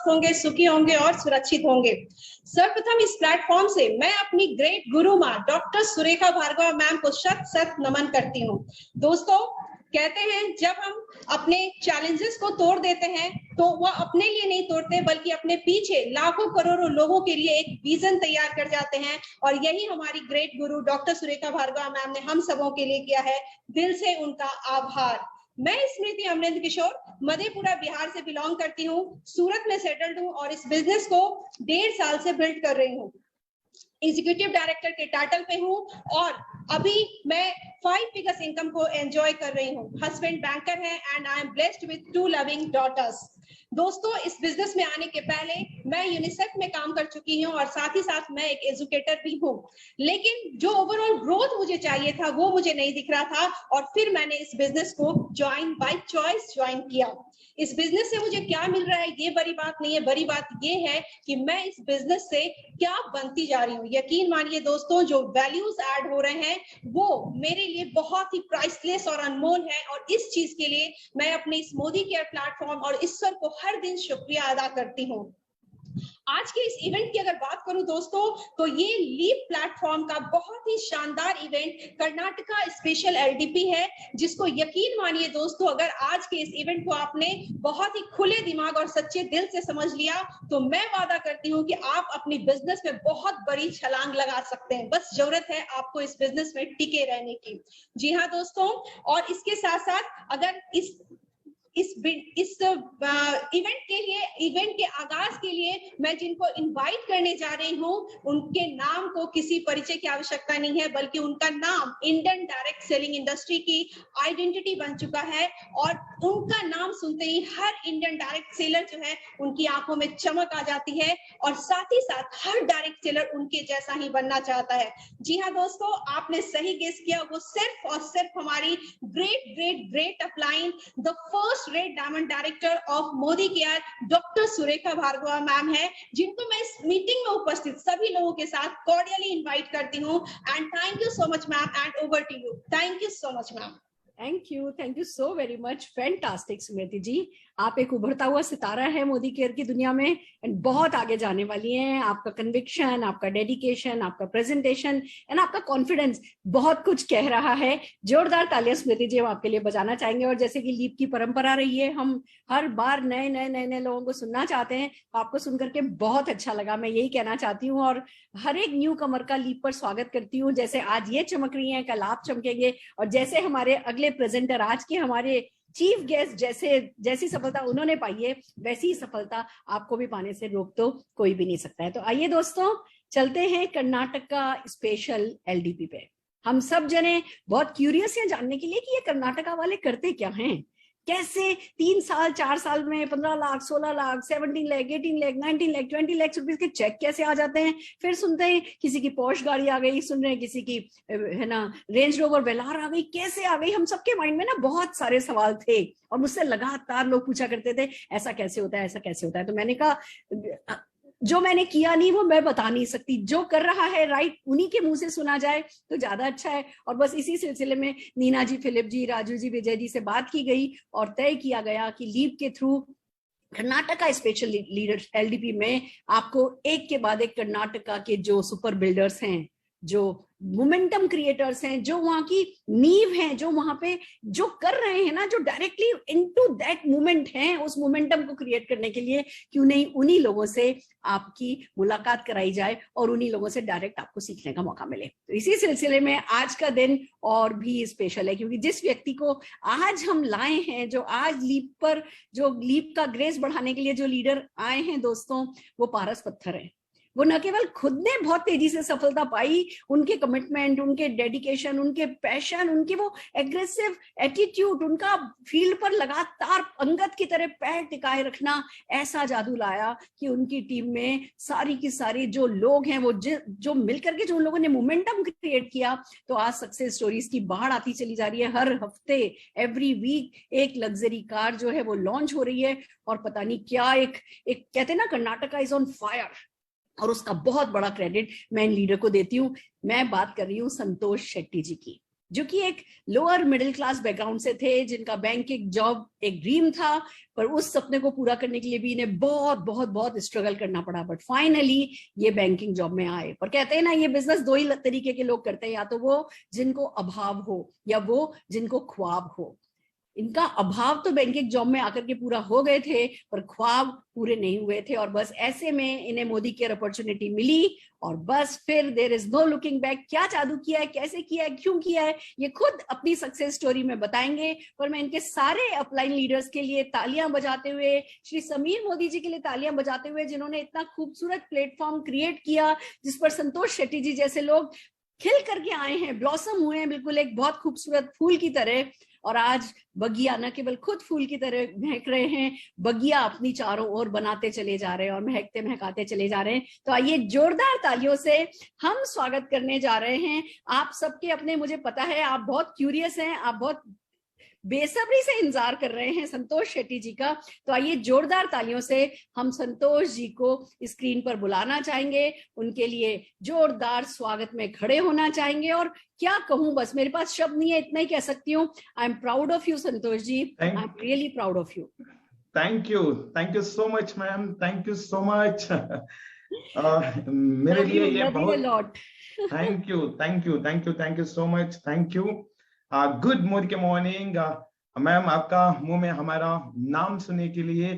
स्वस्थ होंगे, सुखी होंगे और सुरक्षित होंगे। सर्वप्रथम इस प्लेटफॉर्म से मैं अपनी ग्रेट गुरु माँ डॉक्टर सुरेखा भार्गव मैम को शत शत नमन करती हूँ। दोस्तों, कहते हैं जब हम अपने चैलेंजेस को तोड़ देते हैं तो वह अपने लिए नहीं तोड़ते, बल्कि अपने पीछे लाखों करोड़ों लोगों के लिए एक विजन तैयार कर जाते हैं। और यही हमारी ग्रेट गुरु डॉक्टर सुरेखा भार्गव मैम ने हम सबों के लिए किया है। दिल से उनका आभार। मैं स्मृति अमरेंद्र किशोर मधेपुरा बिहार से बिलोंग करती हूँ। सूरत में सेटल्ड हूँ और इस बिजनेस को 1.5 साल से बिल्ड कर रही हूँ। एग्जीक्यूटिव डायरेक्टर के टाइटल पे हूँ और अभी मैं 5 फिगर्स इनकम को एंजॉय कर रही हूँ। हस्बैंड बैंकर है and I am blessed with 2 loving daughters. दोस्तों, इस बिजनेस में आने के पहले मैं यूनिसेफ में काम कर चुकी हूँ और साथ ही साथ मैं एक एजुकेटर भी हूँ, लेकिन जो ओवरऑल ग्रोथ मुझे चाहिए था वो मुझे नहीं दिख रहा था और फिर मैंने इस बिजनेस को ज्वाइन बाय चॉइस ज्वाइन किया। इस बिजनेस से मुझे क्या मिल रहा है ये बड़ी बात नहीं है, बड़ी बात ये है कि मैं इस बिजनेस से क्या बनती जा रही हूँ। यकीन मानिए दोस्तों, जो वैल्यूज ऐड हो रहे हैं वो मेरे लिए बहुत ही प्राइसलेस और अनमोल है और इस चीज के लिए मैं अपने इस मोदी केयर प्लेटफॉर्म और ईश्वर को हर दिन शुक्रिया अदा करती हूँ। आज के इस इवेंट की अगर बात करूं दोस्तों, तो ये लीप प्लेटफॉर्म का बहुत ही शानदार इवेंट कर्नाटका स्पेशल एलडीपी है, जिसको यकीन मानिए दोस्तों, अगर आज के इस इवेंट को आपने बहुत ही खुले दिमाग और सच्चे दिल से समझ लिया तो मैं वादा करती हूँ कि आप अपनी बिजनेस में बहुत बड़ी छलांग लगा सकते हैं। बस जरूरत है आपको इस बिजनेस में टिके रहने की। जी हाँ दोस्तों, और इसके साथ साथ अगर इस इवेंट के आगाज के लिए मैं जिनको इनवाइट करने जा रही हूँ उनके नाम को किसी परिचय की आवश्यकता नहीं है, बल्कि उनका नाम इंडियन डायरेक्ट सेलिंग इंडस्ट्री की आइडेंटिटी बन चुका है और उनका नाम सुनते ही हर इंडियन डायरेक्ट सेलर जो है उनकी आंखों में चमक आ जाती है और साथ ही साथ हर डायरेक्ट सेलर उनके जैसा ही बनना चाहता है। जी हाँ दोस्तों, आपने सही गेस किया, वो सिर्फ और सिर्फ हमारी great great great upline the first rate diamond director of Modi care doctor Surekha Bhargava ma'am है, जिनको मैं इस मीटिंग में उपस्थित सभी लोगों के साथ कॉर्डियली इनवाइट करती हूँ। And thank you so much ma'am and over to you. Thank you so much ma'am. Thank you so very much. Fantastic Smriti ji, आप एक उभरता हुआ सितारा है मोदी केयर की दुनिया में एंड बहुत आगे जाने वाली हैं। आपका कन्विक्शन, आपका डेडिकेशन, आपका प्रेजेंटेशन एंड आपका कॉन्फिडेंस बहुत कुछ कह रहा है। जोरदार तालियां स्मृति जी हम आपके लिए बजाना चाहेंगे। और जैसे कि लीप की परंपरा रही है, हम हर बार नए नए नए नए लोगों को सुनना चाहते हैं। आपको सुनकर के बहुत अच्छा लगा, मैं यही कहना चाहती हूँ। और हर एक न्यू कमर का लीप पर स्वागत करती हूँ। जैसे आज ये चमक रही है, कल आप चमकेंगे और जैसे हमारे अगले प्रेजेंटर आज के हमारे चीफ गेस्ट जैसी सफलता उन्होंने पाई है वैसी ही सफलता आपको भी पाने से रोक तो कोई भी नहीं सकता है। तो आइए दोस्तों, चलते हैं कर्नाटका स्पेशल एलडीपी पे। हम सब जने बहुत क्यूरियस हैं जानने के लिए कि ये कर्नाटका वाले करते क्या हैं, कैसे 3 साल 4 साल में 15 लाख 16 लाख 17 लाख 18 लाख 19 लाख 20 लाख रुपीज के चेक कैसे आ जाते हैं। फिर सुनते हैं किसी की पॉश गाड़ी आ गई, सुन रहे हैं किसी की है ना रेंज रोवर वेलार आ गई, कैसे आ गई। हम सबके माइंड में ना बहुत सारे सवाल थे और मुझसे लगातार लोग पूछा करते थे ऐसा कैसे होता है, ऐसा कैसे होता है। तो मैंने कहा जो मैंने किया नहीं वो मैं बता नहीं सकती, जो कर रहा है राइट उन्हीं के मुंह से सुना जाए तो ज्यादा अच्छा है। और बस इसी सिलसिले में नीना जी, फिलिप जी, राजू जी, विजय जी से बात की गई और तय किया गया कि लीप के through Karnataka special leader LDP में आपको एक के बाद एक कर्नाटका के जो सुपर बिल्डर्स हैं, जो मोमेंटम क्रिएटर्स हैं, जो वहां की नींव हैं, जो वहां पे जो कर रहे हैं ना, जो डायरेक्टली इनटू दैट मूवमेंट हैं, उस मोमेंटम को क्रिएट करने के लिए क्यों नहीं उन्हीं लोगों से आपकी मुलाकात कराई जाए और उन्हीं लोगों से डायरेक्ट आपको सीखने का मौका मिले। तो इसी सिलसिले में आज का दिन और भी स्पेशल है, क्योंकि जिस व्यक्ति को आज हम लाए हैं, जो आज लीप पर जो लीप का ग्रेस बढ़ाने के लिए जो लीडर आए हैं दोस्तों, वो पारस पत्थर है। वो न केवल खुद ने बहुत तेजी से सफलता पाई, उनके कमिटमेंट, उनके डेडिकेशन, उनके पैशन, उनकी वो एग्रेसिव एटीट्यूड, उनका फील्ड पर लगातार अंगद की तरह पैर टिकाए रखना ऐसा जादू लाया कि उनकी टीम में सारी की सारी जो लोग हैं वो जो मिलकर के जो उन लोगों ने मोमेंटम क्रिएट किया, तो आज सक्सेस स्टोरीज की बाढ़ आती चली जा रही है। हर हफ्ते एवरी वीक एक लग्जरी कार जो है वो लॉन्च हो रही है और पता नहीं क्या एक कहते हैं ना कर्नाटका इज ऑन फायर, और उसका बहुत बड़ा क्रेडिट मैं इन लीडर को देती हूँ। मैं बात कर रही हूँ संतोष शेट्टी जी की। जो कि एक लोअर मिडिल क्लास बैकग्राउंड से थे, जिनका बैंकिंग जॉब एक ड्रीम था, पर उस सपने को पूरा करने के लिए भी इन्हें बहुत बहुत बहुत स्ट्रगल करना पड़ा, बट फाइनली ये बैंकिंग जॉब में आए। पर कहते हैं ना, ये बिजनेस दो ही तरीके के लोग करते हैं, या तो वो जिनको अभाव हो या वो जिनको ख्वाब हो। इनका अभाव तो बैंकिंग जॉब में आकर के पूरा हो गए थे, पर ख्वाब पूरे नहीं हुए थे, और बस ऐसे में इन्हें मोदी केयर अपॉर्चुनिटी मिली, और बस फिर there is no looking back. क्या जादू किया है, कैसे किया है, क्यों किया है, ये खुद अपनी सक्सेस स्टोरी में बताएंगे। पर मैं इनके सारे अपलाइन लीडर्स के लिए तालियां बजाते हुए, श्री समीर मोदी जी के लिए तालियां बजाते हुए, जिन्होंने इतना खूबसूरत प्लेटफॉर्म क्रिएट किया, जिस पर संतोष शेट्टी जी जैसे लोग खिल करके आए हैं, ब्लॉसम हुए हैं बिल्कुल एक बहुत खूबसूरत फूल की तरह, और आज बगिया न केवल खुद फूल की तरह महक रहे हैं, बगिया अपनी चारों ओर बनाते चले जा रहे हैं और महकते महकाते चले जा रहे हैं। तो आइए जोरदार तालियों से हम स्वागत करने जा रहे हैं आप सबके अपने। मुझे पता है आप बहुत क्यूरियस हैं, आप बहुत बेसब्री से इंतजार कर रहे हैं संतोष शेट्टी जी का। तो आइए जोरदार तालियों से हम संतोष जी को स्क्रीन पर बुलाना चाहेंगे, उनके लिए जोरदार स्वागत में खड़े होना चाहेंगे। और क्या कहूं, बस मेरे पास शब्द नहीं है, इतना ही कह सकती हूँ, I am proud of you Santosh ji, I am really proud of you. Thank you so much ma'am, thank you so much. मेरे लिए ये बहुत thank you so much, thank you. Good morning ma'am, आपका मुंह में हमारा नाम सुनने के लिए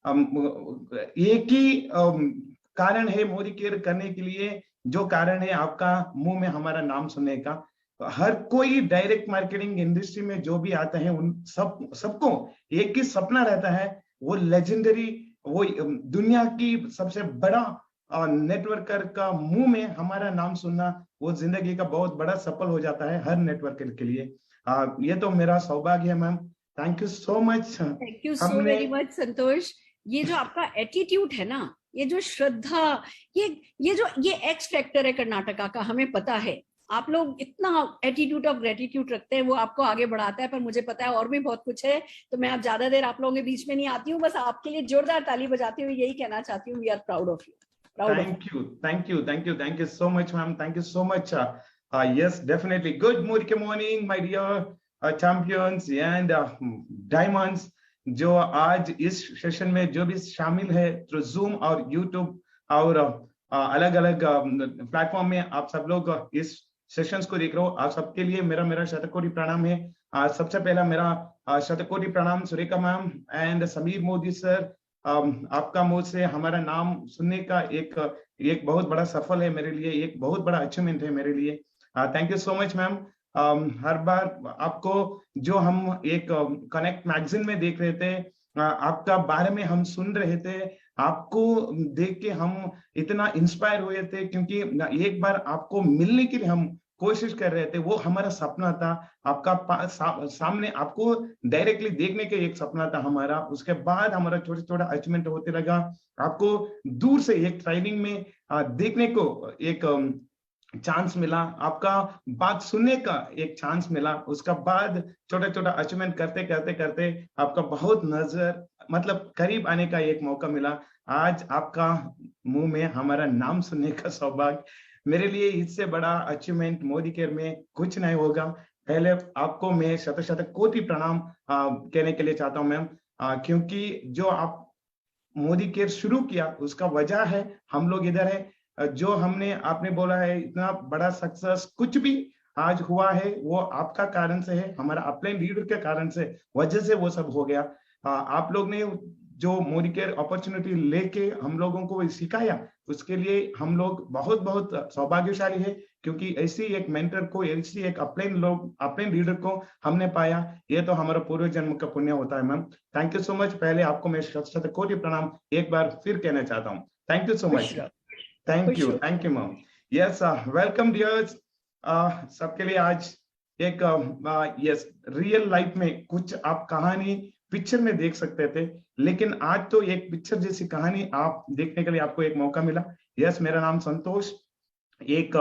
एक ही कारण है मोदी केयर करने के लिए, जो कारण है आपका मुंह में हमारा नाम सुनने का। हर कोई डायरेक्ट मार्केटिंग इंडस्ट्री में जो भी आता है उन सबको एक ही सपना रहता है, वो लेजेंडरी, वो दुनिया की सबसे बड़ा नेटवर्कर का मुंह में हमारा नाम सुनना, वो जिंदगी का बहुत बड़ा सफल हो जाता है हर नेटवर्कर के लिए। ये तो मेरा सौभाग्य है ma'am, thank you so much. Thank you so very much Santosh. ये जो आपका एटीट्यूड है ना, ये जो श्रद्धा, ये एक्स फैक्टर है कर्नाटका का, हमें पता है। आप लोग इतना एटीट्यूड ऑफ ग्रेटिट्यूड रखते हैं, वो आपको आगे बढ़ाता है। पर मुझे पता है और भी बहुत कुछ है, तो मैं आप ज्यादा देर आप लोगों के बीच में नहीं आती हूँ, बस आपके लिए जोरदार ताली बजाती हुई यही कहना चाहती हूँ, we are proud of you. Thank you so much ma'am, thank you so much. Yes, definitely. Good morning my dear champions and diamonds, जो आज इस सेशन में जो भी शामिल है थ्रू जूम और यूट्यूब और अलग अलग प्लेटफॉर्म में आप सब लोग इस सेशंस को देख रहे हो, आप सबके लिए मेरा शतकोटि प्रणाम है। सबसे पहला मेरा शतकोटि प्रणाम Surekha ma'am and Sameer Modi sir. आपका मुंह से हमारा नाम सुनने का एक बहुत बड़ा सफल है मेरे लिए, एक बहुत बड़ा अचीवमेंट है मेरे लिए। Thank you so much ma'am. हर बार आपको जो हम एक कनेक्ट मैगजीन में देख रहे थे, आपका बारे में हम सुन रहे थे, आपको देख के हम इतना इंस्पायर हुए थे, क्योंकि एक बार आपको मिलने के लिए हम कोशिश कर रहे थे, वो हमारा सपना था। आपका सामने आपको डायरेक्टली देखने का एक सपना था हमारा। उसके बाद हमारा छोटा अचीवमेंट होते लगा, आपको दूर से एक ट्रेनिंग में देखने को एक चांस मिला, आपका बात सुनने का एक चांस मिला। उसका बाद छोटा अचीवमेंट करते करते आपका बहुत नजर मतलब करीब आने का एक मौका मिला। आज आपका मुंह में हमारा नाम सुनने का सौभाग्य, मेरे लिए इससे बड़ा अचीवमेंट मोदी केयर में कुछ नहीं होगा। पहले आपको मैं शत कोटि प्रणाम कहने के लिए चाहता हूँ मैम, क्योंकि जो आप मोदी केयर शुरू किया उसका वजह है हम लोग इधर है। जो हमने आपने बोला है इतना बड़ा सक्सेस कुछ भी आज हुआ है वो आपका कारण से है, हमारा अपलाइन लीडर के कारण से वजह से वो सब हो गया। आप लोग ने जो मोदी केयर अपॉर्चुनिटी लेके हम लोगों को सिखाया, उसके लिए हम लोग बहुत सौभाग्यशाली है, क्योंकि ऐसी एक मेंटर को, ऐसी एक अपलाइन लीडर को हमने पाया। ये तो हमारा पूर्व जन्म का पुण्य होता है ma'am. Thank you so much. पहले आपको मैं शत कोटि प्रणाम एक बार फिर कहना चाहता हूँ। Thank you so much. Thank you ma'am. Yes, welcome dears. सबके लिए आज एक यस रियल लाइफ में कुछ आप कहानी पिक्चर में देख सकते थे, लेकिन आज तो एक पिक्चर जैसी कहानी आप देखने के लिए आपको एक मौका मिला। यस, मेरा नाम संतोष, एक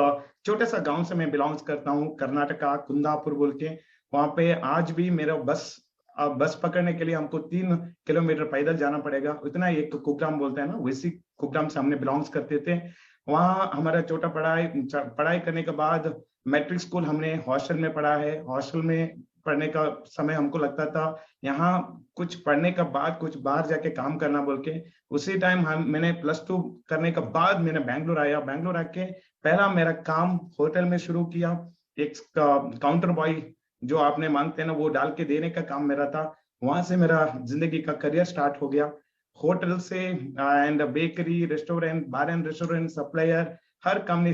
छोटे सा गांव से मैं बिलोंग्स करता हूँ, कर्नाटका, कुंदापुर बोल के। वहां पे आज भी मेरा बस पकड़ने के लिए हमको 3 किलोमीटर पैदल जाना पड़ेगा। उतना एक कुग्राम बोलते हैं ना, वैसी कुग्राम से हमने बिलोंग्स करते थे। वहाँ हमारा छोटा पढ़ाई करने के बाद मैट्रिक स्कूल हमने हॉस्टल में पढ़ा है। हॉस्टल में पढ़ने का समय हमको लगता था यहाँ कुछ पढ़ने का बाद कुछ बाहर जाके काम करना बोल के। उसी टाइम मैंने +2 करने के बाद मैंने बैंगलोर आया। बैंगलोर आके पहला मेरा काम होटल में शुरू किया। एक काउंटर बॉय जो आपने मांगते हैं ना, वो डाल के देने का काम मेरा था। वहां से मेरा जिंदगी का करियर स्टार्ट हो गया। होटल से and bakery, restaurant, bar and restaurant, supplier, हर काम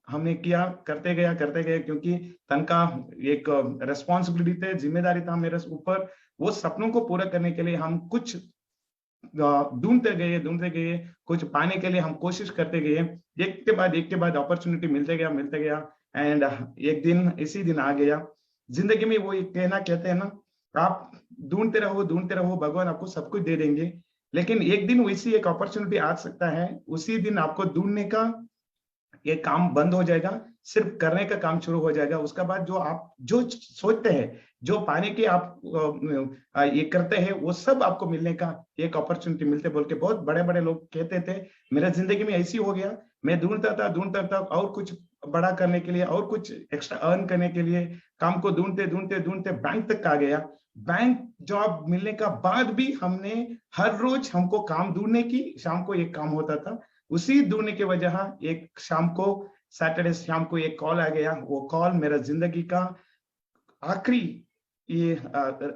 हमने किया, करते गया क्योंकि तनख्वाह एक रेस्पॉन्सिबिलिटी थे, जिम्मेदारी था मेरे ऊपर। वो सपनों को पूरा करने के लिए हम कुछ ढूंढते गए, कुछ पाने के लिए हम कोशिश करते गए। एक के बाद अपॉर्चुनिटी मिलते गया एंड एक दिन इसी दिन आ गया। जिंदगी में वो एक कहते हैं ना, आप ढूंढते रहो, भगवान आपको सब कुछ दे देंगे। लेकिन एक दिन वैसी एक अपॉर्चुनिटी आ सकता है, उसी दिन आपको ढूंढने का ये काम बंद हो जाएगा, सिर्फ करने का काम शुरू हो जाएगा। उसके बाद जो आप जो सोचते हैं, जो पाने के आप ये करते हैं, वो सब आपको मिलने का एक अपॉर्चुनिटी मिलते बोल के बहुत बड़े बड़े लोग कहते थे। मेरा जिंदगी में ऐसी हो गया, मैं ढूंढता था और कुछ बड़ा करने के लिए और कुछ एक्स्ट्रा अर्न करने के लिए। काम को ढूंढते बैंक तक आ गया। बैंक जॉब मिलने का बाद भी हमने हर रोज हमको काम ढूंढने की, शाम को एक काम होता था। उसी ढूंढने की वजह एक शाम को, सैटरडे शाम को एक कॉल आ गया। वो कॉल मेरा जिंदगी का आखिरी ये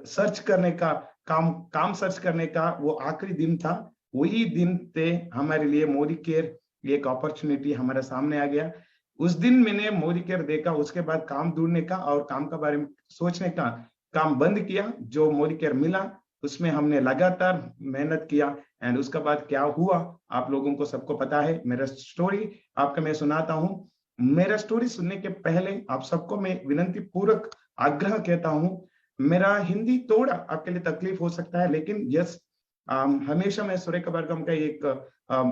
सर्च करने का काम सर्च करने का वो आखिरी दिन था। वही दिन पे हमारे लिए मोदी केयर एक अपॉर्चुनिटी हमारे सामने आ गया। उस दिन मैंने मोदी केयर देखा। उसके बाद काम ढूंढने का और काम के बारे में सोचने का काम बंद किया। जो मोदी केयर मिला उसमें हमने लगातार मेहनत किया एंड उसके बाद क्या हुआ आप लोगों को सबको पता है। मेरा स्टोरी आपका मैं सुनाता हूँ। मेरा स्टोरी सुनने के पहले आप सबको मैं विनती पूर्वक आग्रह कहता हूँ, मेरा हिंदी थोड़ा आपके लिए तकलीफ हो सकता है, लेकिन यस हमेशा मैं सुरेखा भार्गव का एक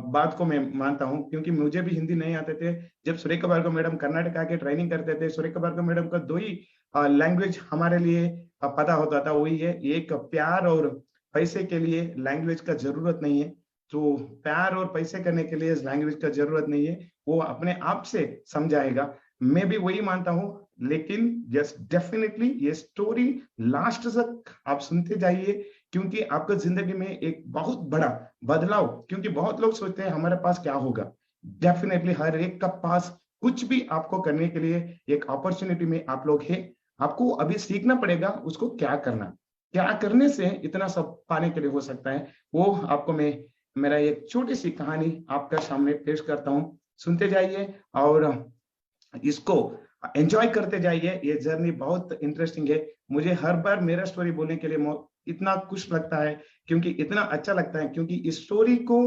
बात को मैं मानता हूँ, क्योंकि मुझे भी हिंदी नहीं आते थे। जब सुरेखा भार्गव मैडम कर्नाटक आके ट्रेनिंग करते थे, सुरेखा भार्गव मैडम का 2 ही लैंग्वेज हमारे लिए पता होता था, वही है एक प्यार और पैसे के लिए लैंग्वेज का जरूरत नहीं है। तो प्यार और पैसे करने के लिए लैंग्वेज का जरूरत नहीं है, वो अपने आप से समझाएगा। मैं भी वही मानता हूँ। लेकिन यस डेफिनेटली ये स्टोरी लास्ट तक आप सुनते जाइए, क्योंकि आपका जिंदगी में एक बहुत बड़ा बदलाव, क्योंकि बहुत लोग सोचते हैं हमारे पास क्या होगा। डेफिनेटली हर एक का पास कुछ भी आपको करने के लिए एक अपॉर्चुनिटी में आप लोग हैं। आपको अभी सीखना पड़ेगा उसको क्या करने से इतना सब पाने के लिए हो सकता है। वो आपको मैं मेरा एक छोटी सी कहानी आपका सामने पेश करता हूँ, सुनते जाइए और इसको एंजॉय करते जाइए। ये जर्नी बहुत इंटरेस्टिंग है। मुझे हर बार मेरा स्टोरी बोलने के लिए इतना खुश लगता है, क्योंकि इतना अच्छा लगता है, क्योंकि इस स्टोरी को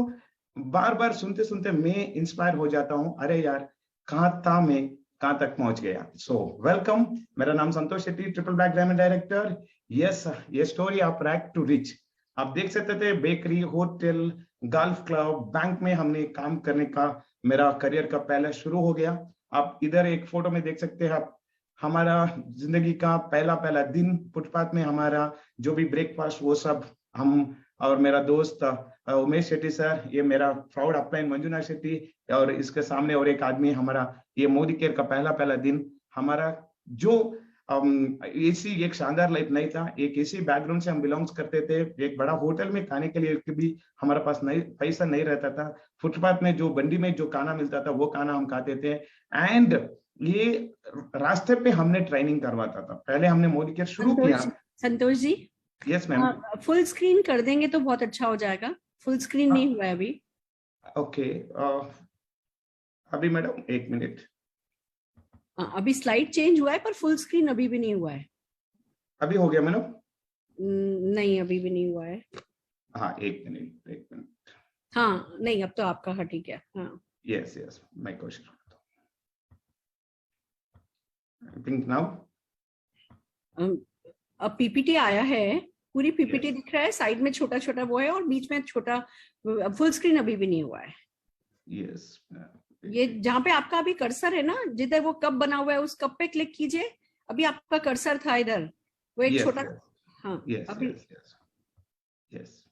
बार बार सुनते सुनते मैं इंस्पायर हो जाता हूँ। अरे यार कहाँ था मैं, कहाँ तक पहुंच गया। सो वेलकम, मेरा नाम Santosh Shetty, triple back diamond director. Yes, ये स्टोरी आप रैक टू रिच आप देख सकते थे। Bakery, hotel, golf club, bank में हमने काम करने का मेरा करियर का पहला शुरू हो गया। आप इधर एक फोटो में देख सकते हैं आप हमारा जिंदगी का पहला दिन। फुटपाथ में हमारा जो भी ब्रेकफास्ट वो सब हम और मेरा दोस्त उमेश शेट्टी सर, ये मेरा प्राउड अपलाइन मंजुनाथ शेट्टी, और इसके सामने और एक आदमी, हमारा ये मोदी केयर का पहला दिन। हमारा जो ऐसी एक शानदार लाइफ नहीं था। एक ऐसी बैकग्राउंड से हम बिलोंग्स करते थे। एक बड़ा होटल में खाने के लिए भी हमारे पास पैसा नहीं रहता था। फुटपाथ में जो बंडी में जो खाना मिलता था वो खाना हम खाते थे। एंड ये रास्ते पे हमने ट्रेनिंग करवाता था। पहले हमने मोदी केयर शुरू किया। Santosh ji, yes ma'am, full screen कर देंगे तो बहुत अच्छा हो जाएगा। फुल स्क्रीन नहीं हुआ है अभी। ओके, अभी मैडम 1 मिनट। अभी स्लाइड चेंज हुआ है पर फुल स्क्रीन अभी भी नहीं हुआ है। अभी हो गया मैडम? नहीं अभी भी नहीं हुआ है। हाँ 1 मिनट। हाँ नहीं, अब तो आपका हाँ ठीक है। हाँ यस मैं कोशिश करता हूँ। आई थिंक नाउ अब पीपीटी आया है, पूरी पीपीटी Yes. दिख रहा है, साइड में छोटा छोटा वो है और बीच में छोटा। फुल स्क्रीन अभी भी नहीं हुआ है। यस, ये जहाँ पे आपका अभी कर्सर है ना, जिधर वो कप बना हुआ है उस कप पे क्लिक कीजिए। अभी आपका कर्सर था इधर, वो एक छोटा। हाँ अभी यस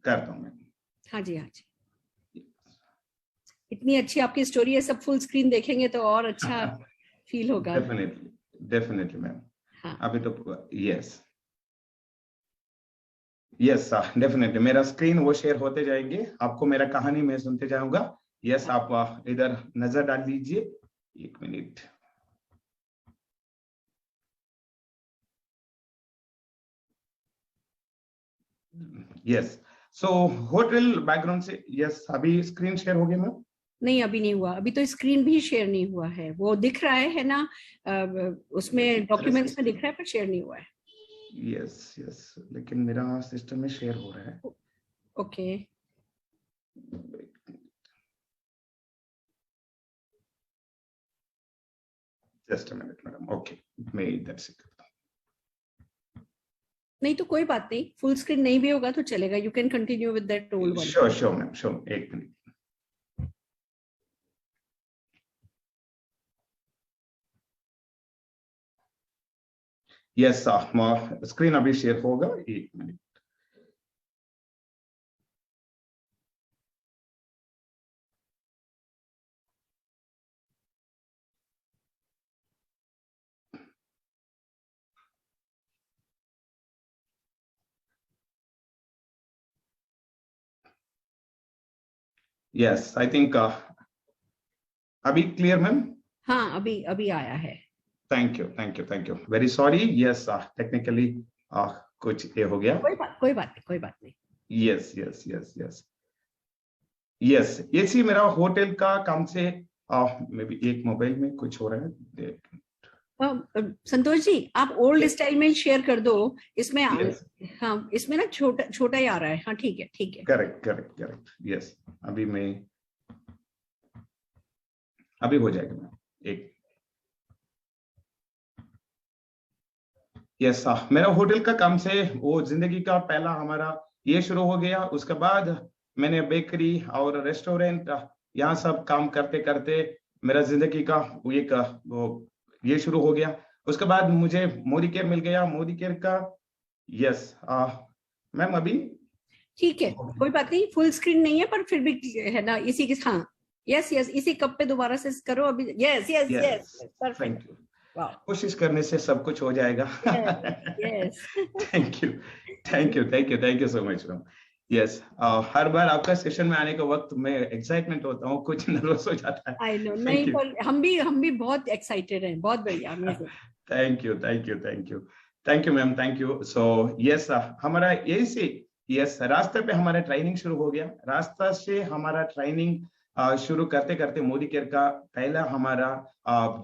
करता हूँ मैं। हाँ जी हाँ जी। इतनी अच्छी आपकी स्टोरी है, सब फुल स्क्रीन देखेंगे तो और अच्छा फील होगा। Definitely ma'am. हाँ। अभी तो यस डेफिनेटली मेरा स्क्रीन वो शेयर होते जाएंगे, आपको मेरा कहानी मैं सुनते जाऊंगा। यस आप इधर नजर डाल लीजिए, 1 minute. Yes so hotel background से यस अभी स्क्रीन शेयर हो गया मैम? नहीं, अभी नहीं हुआ, अभी तो स्क्रीन भी शेयर नहीं हुआ है। वो दिख रहा है ना, उसमें डॉक्यूमेंट्स में दिख रहा है पर शेयर नहीं हुआ है। यस लेकिन मेरा सिस्टम में शेयर हो रहा है। Okay. Just a minute madam. Okay मैं इधर से करता हूँ। नहीं तो कोई बात नहीं, फुल स्क्रीन नहीं भी होगा तो चलेगा। You can continue with that old one. Sure ma'am, sure, 1 minute. Yes screen अभी शेयर होगा, 1 मिनट। यस आई थिंक अभी क्लियर मैम? हाँ, अभी अभी आया है। Thank you very sorry. Yes technically कुछ ये हो गया। कोई बात नहीं। यस ये सी मेरा होटल का काम से मे बी एक मोबाइल में कुछ हो रहा है। संतोष जी आप ओल्ड स्टाइल में शेयर कर दो, इसमें Yes. हाँ इसमें ना छोटा ही आ रहा है। हाँ ठीक है। करेक्ट। यस अभी हो जाएगा मैम। एक यस मेरा होटल का काम से वो जिंदगी का पहला हमारा ये शुरू हो गया। उसके बाद मैंने बेकरी और रेस्टोरेंट यहाँ सब काम करते करते मेरा जिंदगी का एक वो ये शुरू हो गया। उसके बाद मुझे मोदी केयर मिल गया। मोदी केयर का यस मैम अभी ठीक है, कोई बात नहीं, फुल स्क्रीन नहीं है पर फिर भी है ना इसी के। हाँ यस इसी कप पे दोबारा से करो अभी। Yes perfect. कोशिश करने से सब कुछ हो जाएगा। Yes thank you so much ma'am. Yes हर बार आपका सेशन में आने के वक्त मैं एक्साइटमेंट होता हूँ, कुछ नर्वस हो जाता है। आई नो, नहीं पर हम भी बहुत एक्साइटेड हैं। बहुत बढ़िया। Thank you ma'am, thank you. So yes हमारा यही से यस रास्ते पे हमारा ट्रेनिंग शुरू हो गया। रास्ता से हमारा ट्रेनिंग शुरू करते करते मोदी केयर का पहला हमारा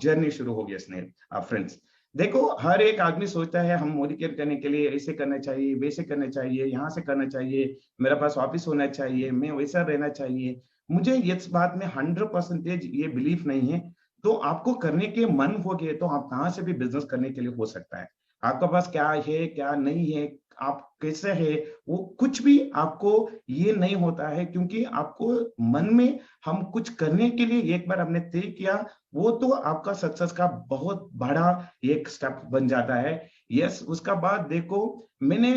जर्नी शुरू हो गया। स्नेह फ्रेंड्स देखो, हर एक आदमी सोचता है हम मोदी केयर करने के लिए ऐसे करना चाहिए, वैसे करना चाहिए, यहाँ से करना चाहिए, मेरे पास ऑफिस होना चाहिए, मैं वैसा रहना चाहिए। मुझे इस बात में 100% ये बिलीफ नहीं है। तो आपको करने के मन हो गए तो आप कहाँ से भी बिजनेस करने के लिए हो सकता है। आपके पास क्या है क्या नहीं है, आप कैसे है, वो कुछ भी आपको ये नहीं होता है, क्योंकि आपको मन में हम कुछ करने के लिए एक बार हमने तय किया, वो तो आपका सक्सेस का बहुत बड़ा एक स्टेप बन जाता है। यस उसका बाद देखो, मैंने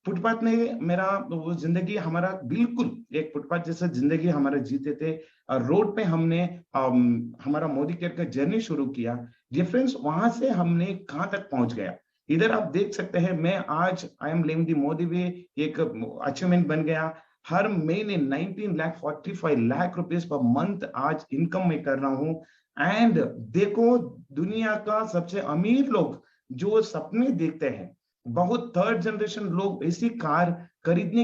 फुटपाथ में मेरा वो जिंदगी हमारा बिल्कुल एक फुटपाथ जैसा जिंदगी हमारा जीते थे। रोड पे हमने हमारा मोदी केयर का जर्नी शुरू किया। डिफरेंस वहां से हमने कहाँ तक पहुंच गया, इधर आप देख सकते हैं। मैं आज I am living the Modi way एक अचीवमेंट बन गया। हर महीने 19,45 लाख रुपीस पर मंथ आज इनकम में कर रहा हूं। एंड देखो, दुनिया का सबसे अमीर लोग जो सपने देखते हैं, बहुत थर्ड जनरेशन लोग ऐसी कार खरीदने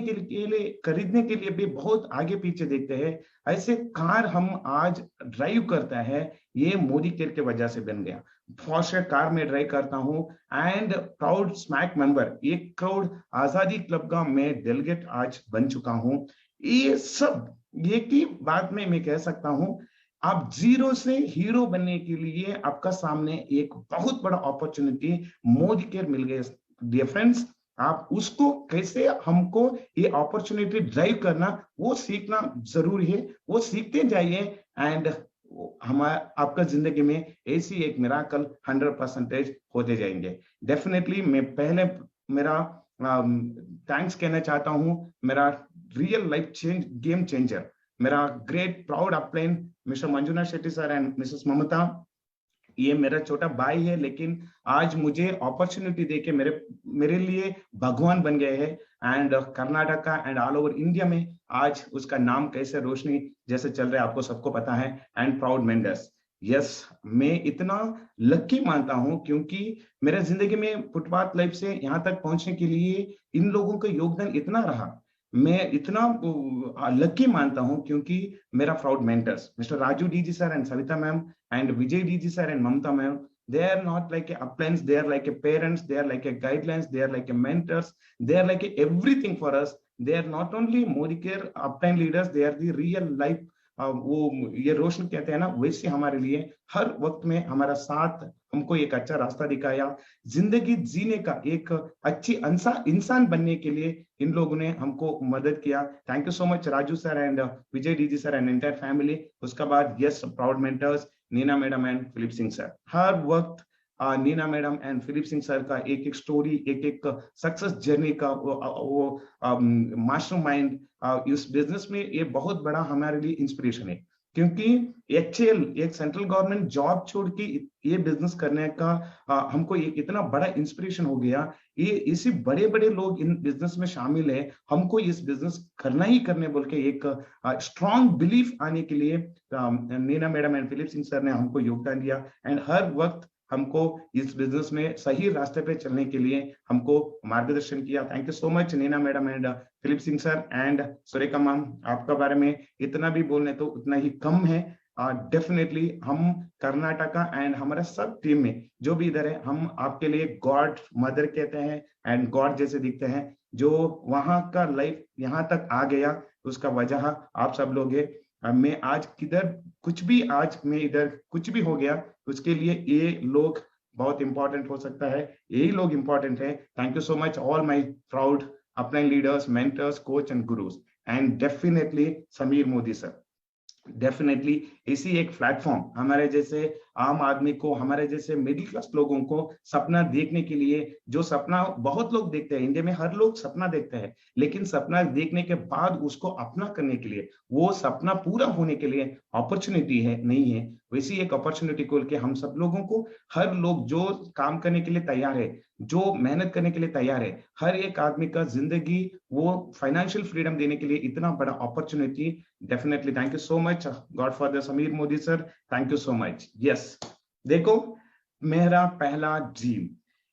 के लिए भी बहुत आगे पीछे देखते हैं। ऐसे कार हम आज ड्राइव करता है, ये मोदी केयर के वजह से बन गया। फॉर्च्यूनर कार में ड्राइव करता हूँ and proud smack member 1 crore आजादी क्लब का मैं डेलीगेट आज बन चुका हूँ। ये सब एक ही बात में मैं कह सकता हूँ, आप जीरो से हीरो बनने के लिए आपका सामने एक बहुत बड़ा अपॉर्चुनिटी मोदी केयर मिल गया। डियर फ्रेंड्स, आप उसको कैसे हमको ये अपॉर्चुनिटी ड्राइव करना वो सीखना जरूरी है। वो सीखते जाइए एंड आपका जिंदगी में ऐसी एक मिराकल 100% होते जाएंगे। डेफिनेटली मैं पहले मेरा थैंक्स कहना चाहता हूं मेरा रियल लाइफ गेम चेंजर, मेरा great proud upline mister Manjunath Shetty sir and Mrs Mamata. ये मेरा छोटा भाई है, लेकिन आज मुझे अपॉर्चुनिटी देके मेरे लिए भगवान बन गए हैं। And Karnataka and all over India में आज उसका नाम कैसे रोशनी जैसे चल रहा है आपको सबको पता है। एंड प्राउड मेंटर्स, यस, मैं इतना लकी मानता हूं क्योंकि मेरे जिंदगी में फुटपाथ लाइफ से यहाँ तक पहुंचने के लिए इन लोगों का योगदान इतना रहा। मैं इतना लकी मानता हूं क्योंकि मेरा proud mentors mister Raju D ji sir and Savita ma'am and Vijay D ji sir and Mamta ma'am, they are not like a uplines, they are like a parents, they are like a guidelines, they are like a mentors, they are like a everything for us. They are not only Modicare upline leaders, they are the real life वो ये रोशन कहते हैं ना, वैसे हमारे लिए हर वक्त में हमारा साथ, हमको एक अच्छा रास्ता दिखाया, जिंदगी जीने का एक अच्छी इंसान बनने के लिए इन लोगों ने हमको मदद किया। Thank you so much Raju sir and Vijay DG sir and entire family. उसके बाद yes, proud mentors Neena madam and Philip Singh sir. हर वक्त Neena madam and Philip Singh sir का एक एक स्टोरी, एक एक सक्सेस जर्नी का वो मास्टरमाइंड इस बिजनेस में ये बहुत बड़ा हमारे लिए इंस्पिरेशन है। क्योंकि HCL एक सेंट्रल गवर्नमेंट जॉब छोड़ के ये बिजनेस करने का हमको एक इतना बड़ा इंस्पिरेशन हो गया। ये इसी बड़े बड़े लोग इन बिजनेस में शामिल है, हमको इस बिजनेस करना ही करने बोल के एक स्ट्रॉन्ग बिलीफ आने के लिए Neena madam and Philip Singh sir ने हमको योगदान दिया। एंड हर वक्त हमको इस बिजनेस में सही रास्ते पे चलने के लिए हमको मार्गदर्शन किया। Thank you so much Neena madam and Philip Singh sir and Surekha ma'am. आपका बारे में इतना भी बोलने तो उतना ही कम है। डेफिनेटली हम कर्नाटका एंड हमारा सब टीम में जो भी इधर है, हम आपके लिए गॉड मदर कहते हैं एंड गॉड जैसे दिखते हैं। जो वहां का लाइफ यहाँ तक आ गया उसका वजह आप सब लोग है। मैं आज किधर कुछ भी, आज मैं इधर कुछ भी हो गया उसके लिए ये लोग बहुत इंपॉर्टेंट हो सकता है, यही लोग इंपॉर्टेंट है। Thank you so much all my proud अपने leaders, mentors, coach and gurus and definitely Sameer Modi sir. Definitely इसी एक प्लेटफॉर्म हमारे जैसे आम आदमी को, हमारे जैसे मिडिल क्लास लोगों को सपना देखने के लिए, जो सपना बहुत लोग देखते हैं, इंडिया में हर लोग सपना देखते हैं, लेकिन सपना देखने के बाद उसको अपना करने के लिए, वो सपना पूरा होने के लिए अपॉर्चुनिटी है नहीं है, वैसी एक अपॉर्चुनिटी खोल के हम सब लोगों को, हर लोग जो काम करने के लिए तैयार है, जो मेहनत करने के लिए तैयार है, हर एक आदमी का जिंदगी वो फाइनेंशियल फ्रीडम देने के लिए इतना बड़ा opportunity. Definitely thank you so much godfather Sameer Modi sir, thank you so much. Yes, देखो मेरा पहला ड्रीम,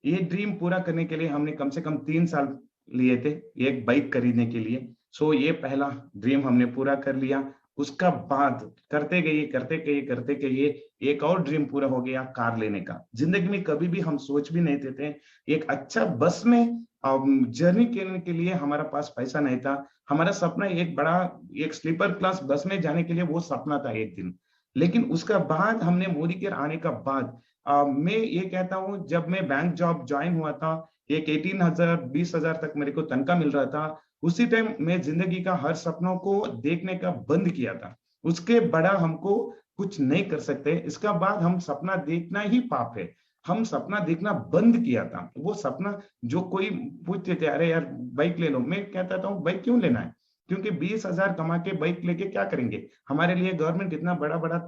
ये ड्रीम पूरा करने के लिए हमने कम से कम 3 साल लिए थे एक बाइक खरीदने के लिए। सो ये पहला ड्रीम हमने पूरा कर लिया। उसका बाद करते गए एक और ड्रीम पूरा हो गया, कार लेने का। जिंदगी में कभी भी हम सोच भी नहीं थे एक अच्छा बस में जर्नी करने के लिए हमारा पास पैसा नहीं था। हमारा सपना एक बड़ा एक स्लीपर क्लास बस में जाने के लिए वो सपना था एक दिन। लेकिन उसका बाद हमने मोदी केयर आने का बाद मैं ये कहता हूँ, जब मैं बैंक जॉब ज्वाइन हुआ था, एक 18,000 20,000 तक मेरे को तनख्वाह मिल रहा था। उसी टाइम मैं जिंदगी का हर सपनों को देखने का बंद किया था। उसके बड़ा हमको कुछ नहीं कर सकते। इसका बाद हम सपना देखना ही पाप है, हम सपना देखना बंद किया था। वो सपना जो कोई पूछते थे, अरे यार बाइक ले लो, मैं कहता था बाइक क्यों लेना है, क्योंकि 20,000 कमा के बाइक लेके क्या करेंगे। हमारे लिए गवर्नमेंट इतना बड़ा बड़ा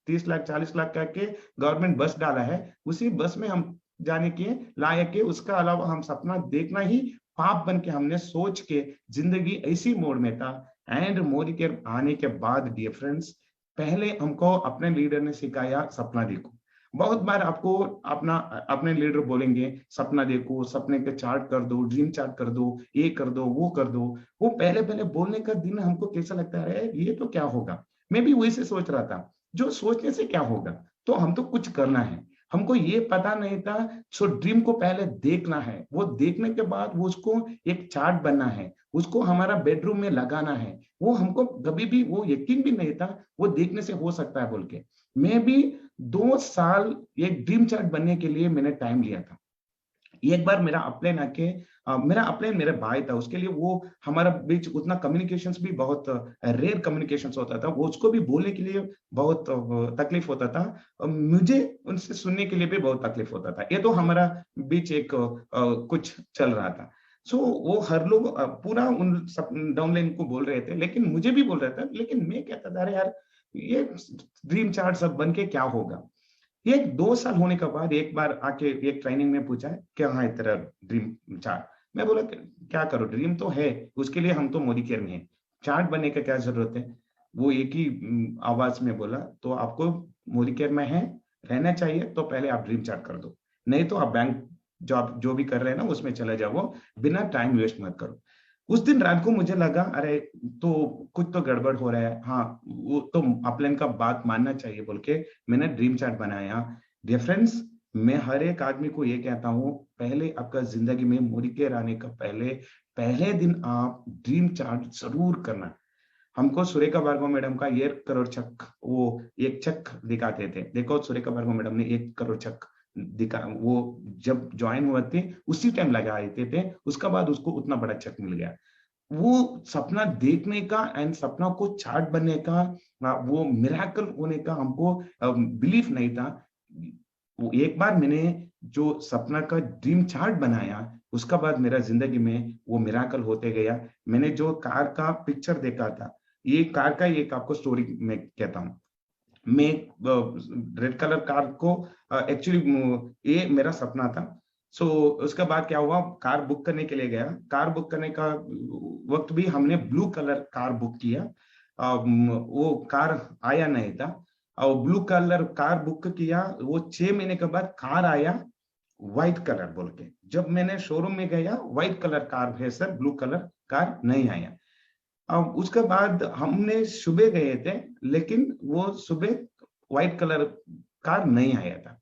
30 लाख 40 लाख का के गवर्नमेंट बस डाला है, उसी बस में हम जाने के लायक है। उसका अलावा हम सपना देखना ही पाप बन के हमने सोच के जिंदगी ऐसी मोड़ में था। एंड मोदी के आने के बाद डियर फ्रेंड्स, पहले हमको अपने लीडर ने सिखाया सपना देखो। बहुत बार आपको अपने लीडर बोलेंगे सपना देखो, सपने का चार्ट कर दो, ड्रीम चार्ट कर दो, ये कर दो, वो कर दो। वो पहले बोलने का दिन हमको कैसा लगता है, ये तो क्या होगा। मैं भी वही से सोच रहा था, जो सोचने से क्या होगा, तो हम तो कुछ करना है। हमको ये पता नहीं था। सो ड्रीम को पहले देखना है, वो देखने के बाद वो उसको एक चार्ट बनना है, उसको हमारा बेडरूम में लगाना है। वो हमको कभी भी वो यकीन भी नहीं था वो देखने से हो सकता है बोल के। मैं भी 2 साल एक ड्रीम चार्ट बनने के लिए मैंने टाइम लिया था। एक बार मेरा अपलाइन आके, मेरा अपलाइन मेरा भाई था, उसके लिए वो हमारा बीच उतना कम्युनिकेशंस भी बहुत रेयर कम्युनिकेशंस होता था, वो उसको भी बोलने के लिए बहुत तकलीफ होता था, मुझे उनसे सुनने के लिए भी बहुत तकलीफ होता था। ये तो हमारा बीच एक कुछ चल रहा था। सो वो हर लोग पूरा उन सब डाउनलाइन को बोल रहे थे, लेकिन मुझे भी बोल रहा था। लेकिन मैं कहता था अरे यार ये ड्रीम चार्ट सब बन के क्या होगा। ये 2 साल होने के बाद एक बार आके एक ट्रेनिंग में पूछा है क्या है तेरा ड्रीम चार्ट। मैं बोला क्या करो, ड्रीम तो है, उसके लिए हम तो मोदी केयर में है, चार्ट बनने का क्या जरूरत है। वो एक ही आवाज में बोला, तो आपको मोदी केयर में है रहना चाहिए तो पहले आप ड्रीम चार्ट कर दो, नहीं तो आप बैंक जॉब जो भी कर रहे हैं ना उसमें चले जाओ, बिना टाइम वेस्ट मत करो। उस दिन रात को मुझे लगा अरे तो कुछ तो गड़बड़ हो रहा है, हाँ वो तो अपलाइन का बात मानना चाहिए बोल के मैंने ड्रीम चार्ट बनाया। डियर फ्रेंड्स, मैं हर एक आदमी को ये कहता हूँ, पहले आपका जिंदगी में मोदी केयर आने का पहले दिन आप ड्रीम चार्ट जरूर करना। हमको सुरेखा भार्गव मैडम का 1 करोड़ चेक, वो एक चेक दिखाते थे, देखो सुरेखा भार्गव मैडम ने 1 करोड़ चेक दिखा, वो जब ज्वाइन हुए थे उसी टाइम लगाए थे, उसका बाद उसको उतना बड़ा चेक मिल गया। वो सपना देखने का एंड सपना को चार्ट बनने का, वो मिराकल होने का हमको बिलीफ नहीं था। वो एक बार मैंने जो सपना का ड्रीम चार्ट बनाया, उसका बाद मेरा जिंदगी में वो मिराकल होते गया। मैंने जो कार का पिक्चर देखा था, ये कार का एक आपको स्टोरी में कहता हूँ। मैं रेड कलर कार को एक्चुअली ये मेरा सपना था। सो उसके बाद क्या हुआ, कार बुक करने के लिए गया, कार बुक करने का वक्त भी हमने ब्लू कलर कार बुक किया। वो कार आया नहीं था, और ब्लू कलर कार बुक किया, वो 6 महीने के बाद कार आया व्हाइट कलर बोल के। जब मैंने शोरूम में गया, व्हाइट कलर कार है सर, ब्लू कलर कार नहीं आया। अब उसके बाद हमने सुबह गए थे, लेकिन वो सुबह व्हाइट कलर कार नहीं आया था।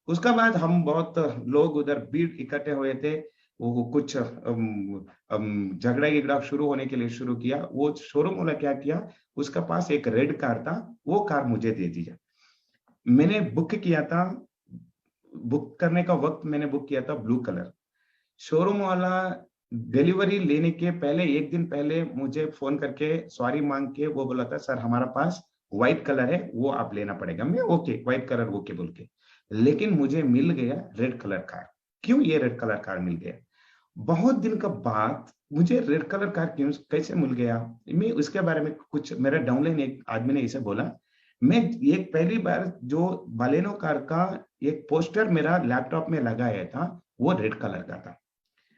उसके बाद हम बहुत लोग उधर भीड़ इकट्ठे हुए थे, वो कुछ झगड़ा शुरू होने के लिए शुरू किया। वो शोरूम वाला क्या किया, उसका पास एक रेड कार था, वो कार मुझे दे दिया। मैंने बुक किया था, बुक करने का वक्त मैंने बुक किया था ब्लू कलर। शोरूम वाला डिलीवरी लेने के पहले 1 दिन पहले मुझे फोन करके सॉरी मांग के वो बोला था, सर हमारा पास व्हाइट कलर है, वो आप लेना पड़ेगा। मैं ओके, व्हाइट कलर ओके बोल के, लेकिन मुझे मिल गया रेड कलर कार। क्यों ये रेड कलर कार मिल गया? बहुत दिन का बाद मुझे रेड कलर कार क्यों कैसे मिल गया, मैं उसके बारे में कुछ, मेरा डाउनलाइन एक आदमी ने इसे बोला। मैं एक पहली बार जो बालेनो कार का एक पोस्टर मेरा लैपटॉप में लगाया था, वो रेड कलर का था।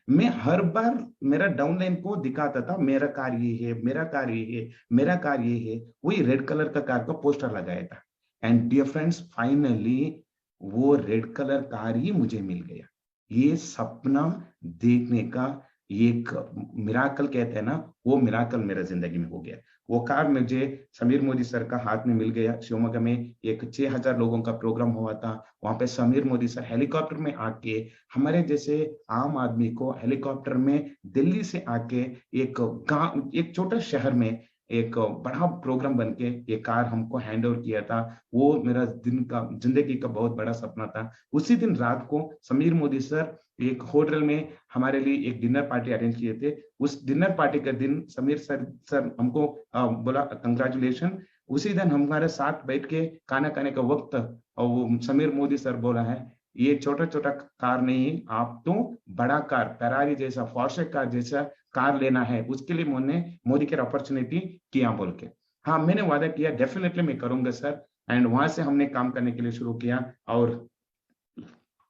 मैं हर बार मेरा डाउनलाइन को दिखाता था, मेरा कार ये है, मेरा कार ये है, मेरा कार ये है, वही रेड कलर का कार का पोस्टर लगाया था। एंड डियर फ्रेंड्स, फाइनली वो रेड कलर कार ही मुझे मिल गया। ये सपना देखने का एक मिराकल कहते हैं ना, वो मिराकल मेरा जिंदगी में हो गया। वो कार मुझे समीर मोदी सर का हाथ में मिल गया। शिवमोगा में एक 6000 लोगों का प्रोग्राम हुआ था, वहां पे समीर मोदी सर हेलीकॉप्टर में आके हमारे जैसे आम आदमी को हेलीकॉप्टर में दिल्ली से आके एक गांव, एक छोटा शहर में एक बड़ा प्रोग्राम बनके ये कार हमको हैंड ओवर किया था। वो मेरा जिंदगी का बहुत बड़ा सपना था। उसी दिन रात को समीर मोदी सर एक होटल में हमारे लिए एक डिनर पार्टी अरेंज किए थे। उस डिनर पार्टी के दिन समीर सर हमको बोला कंग्रेचुलेशन। उसी दिन हमारे साथ बैठ के खाना खाने का वक्त, और वो समीर मोदी सर बोला है, ये छोटा छोटा कार नहीं, आप तो बड़ा कार, फेरारी जैसा, पोर्शे कार जैसा कार लेना है, उसके लिए मैंने मोदी केयर अपॉर्चुनिटी किया बोल के। हाँ, मैंने वादा किया, डेफिनेटली मैं करूंगा सर। एंड वहां से हमने काम करने के लिए शुरू किया और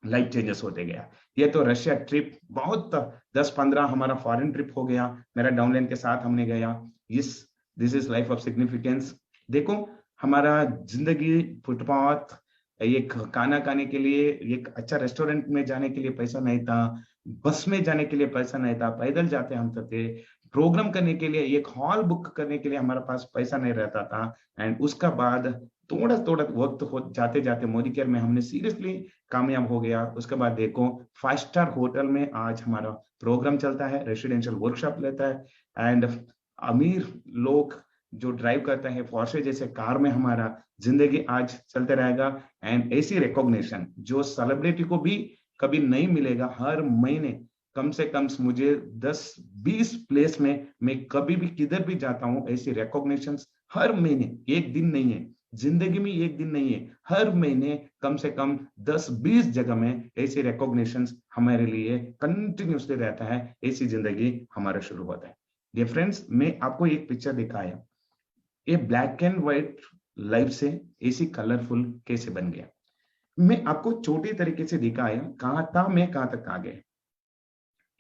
लाइफ चेंजेस होते गया। ये तो रशिया ट्रिप बहुत 10-15 हमारा फॉरेन ट्रिप हो गया, मेरा डाउनलाइन के साथ हमने गया। This is life of significance. देखो हमारा जिंदगी, फुटपाथ, एक खाना खाने के लिए, एक अच्छा रेस्टोरेंट में जाने के लिए पैसा नहीं था, बस में जाने के लिए पैसा नहीं था, पैदल जाते हम थे, प्रोग्राम करने के लिए एक हॉल बुक करने के लिए हमारे पास पैसा नहीं रहता था। एंड उसका बाद थोड़ा थोड़ा वक्त हो जाते जाते मोदी केयर में हमने सीरियसली कामयाब हो गया। उसके बाद देखो 5 स्टार होटल में आज हमारा प्रोग्राम चलता है, रेसिडेंशियल वर्कशॉप लेता है। एंड अमीर लोग जो ड्राइव करते हैं पोर्शे जैसे कार में, हमारा जिंदगी आज चलते रहेगा। एंड ऐसी रिकॉग्निशन जो सेलिब्रिटी को भी कभी नहीं मिलेगा, हर महीने कम से कम मुझे 10-20 प्लेस में मैं कभी भी किधर भी जाता हूँ, ऐसी रिकॉग्निशन हर महीने, एक दिन नहीं है, जिंदगी में एक दिन नहीं है, हर महीने कम से कम 10-20 जगह में ऐसी रिकॉग्निशन हमारे लिए कंटिन्यूसली रहता है। ऐसी जिंदगी हमारा शुरू होता है। डियर फ्रेंड्स, मैं आपको एक पिक्चर दिखाया, ये ब्लैक एंड व्हाइट लाइफ से ऐसी कलरफुल कैसे बन गया। मैं आपको छोटे तरीके से दिखाया कहाँ था मैं, कहाँ तक आ गए।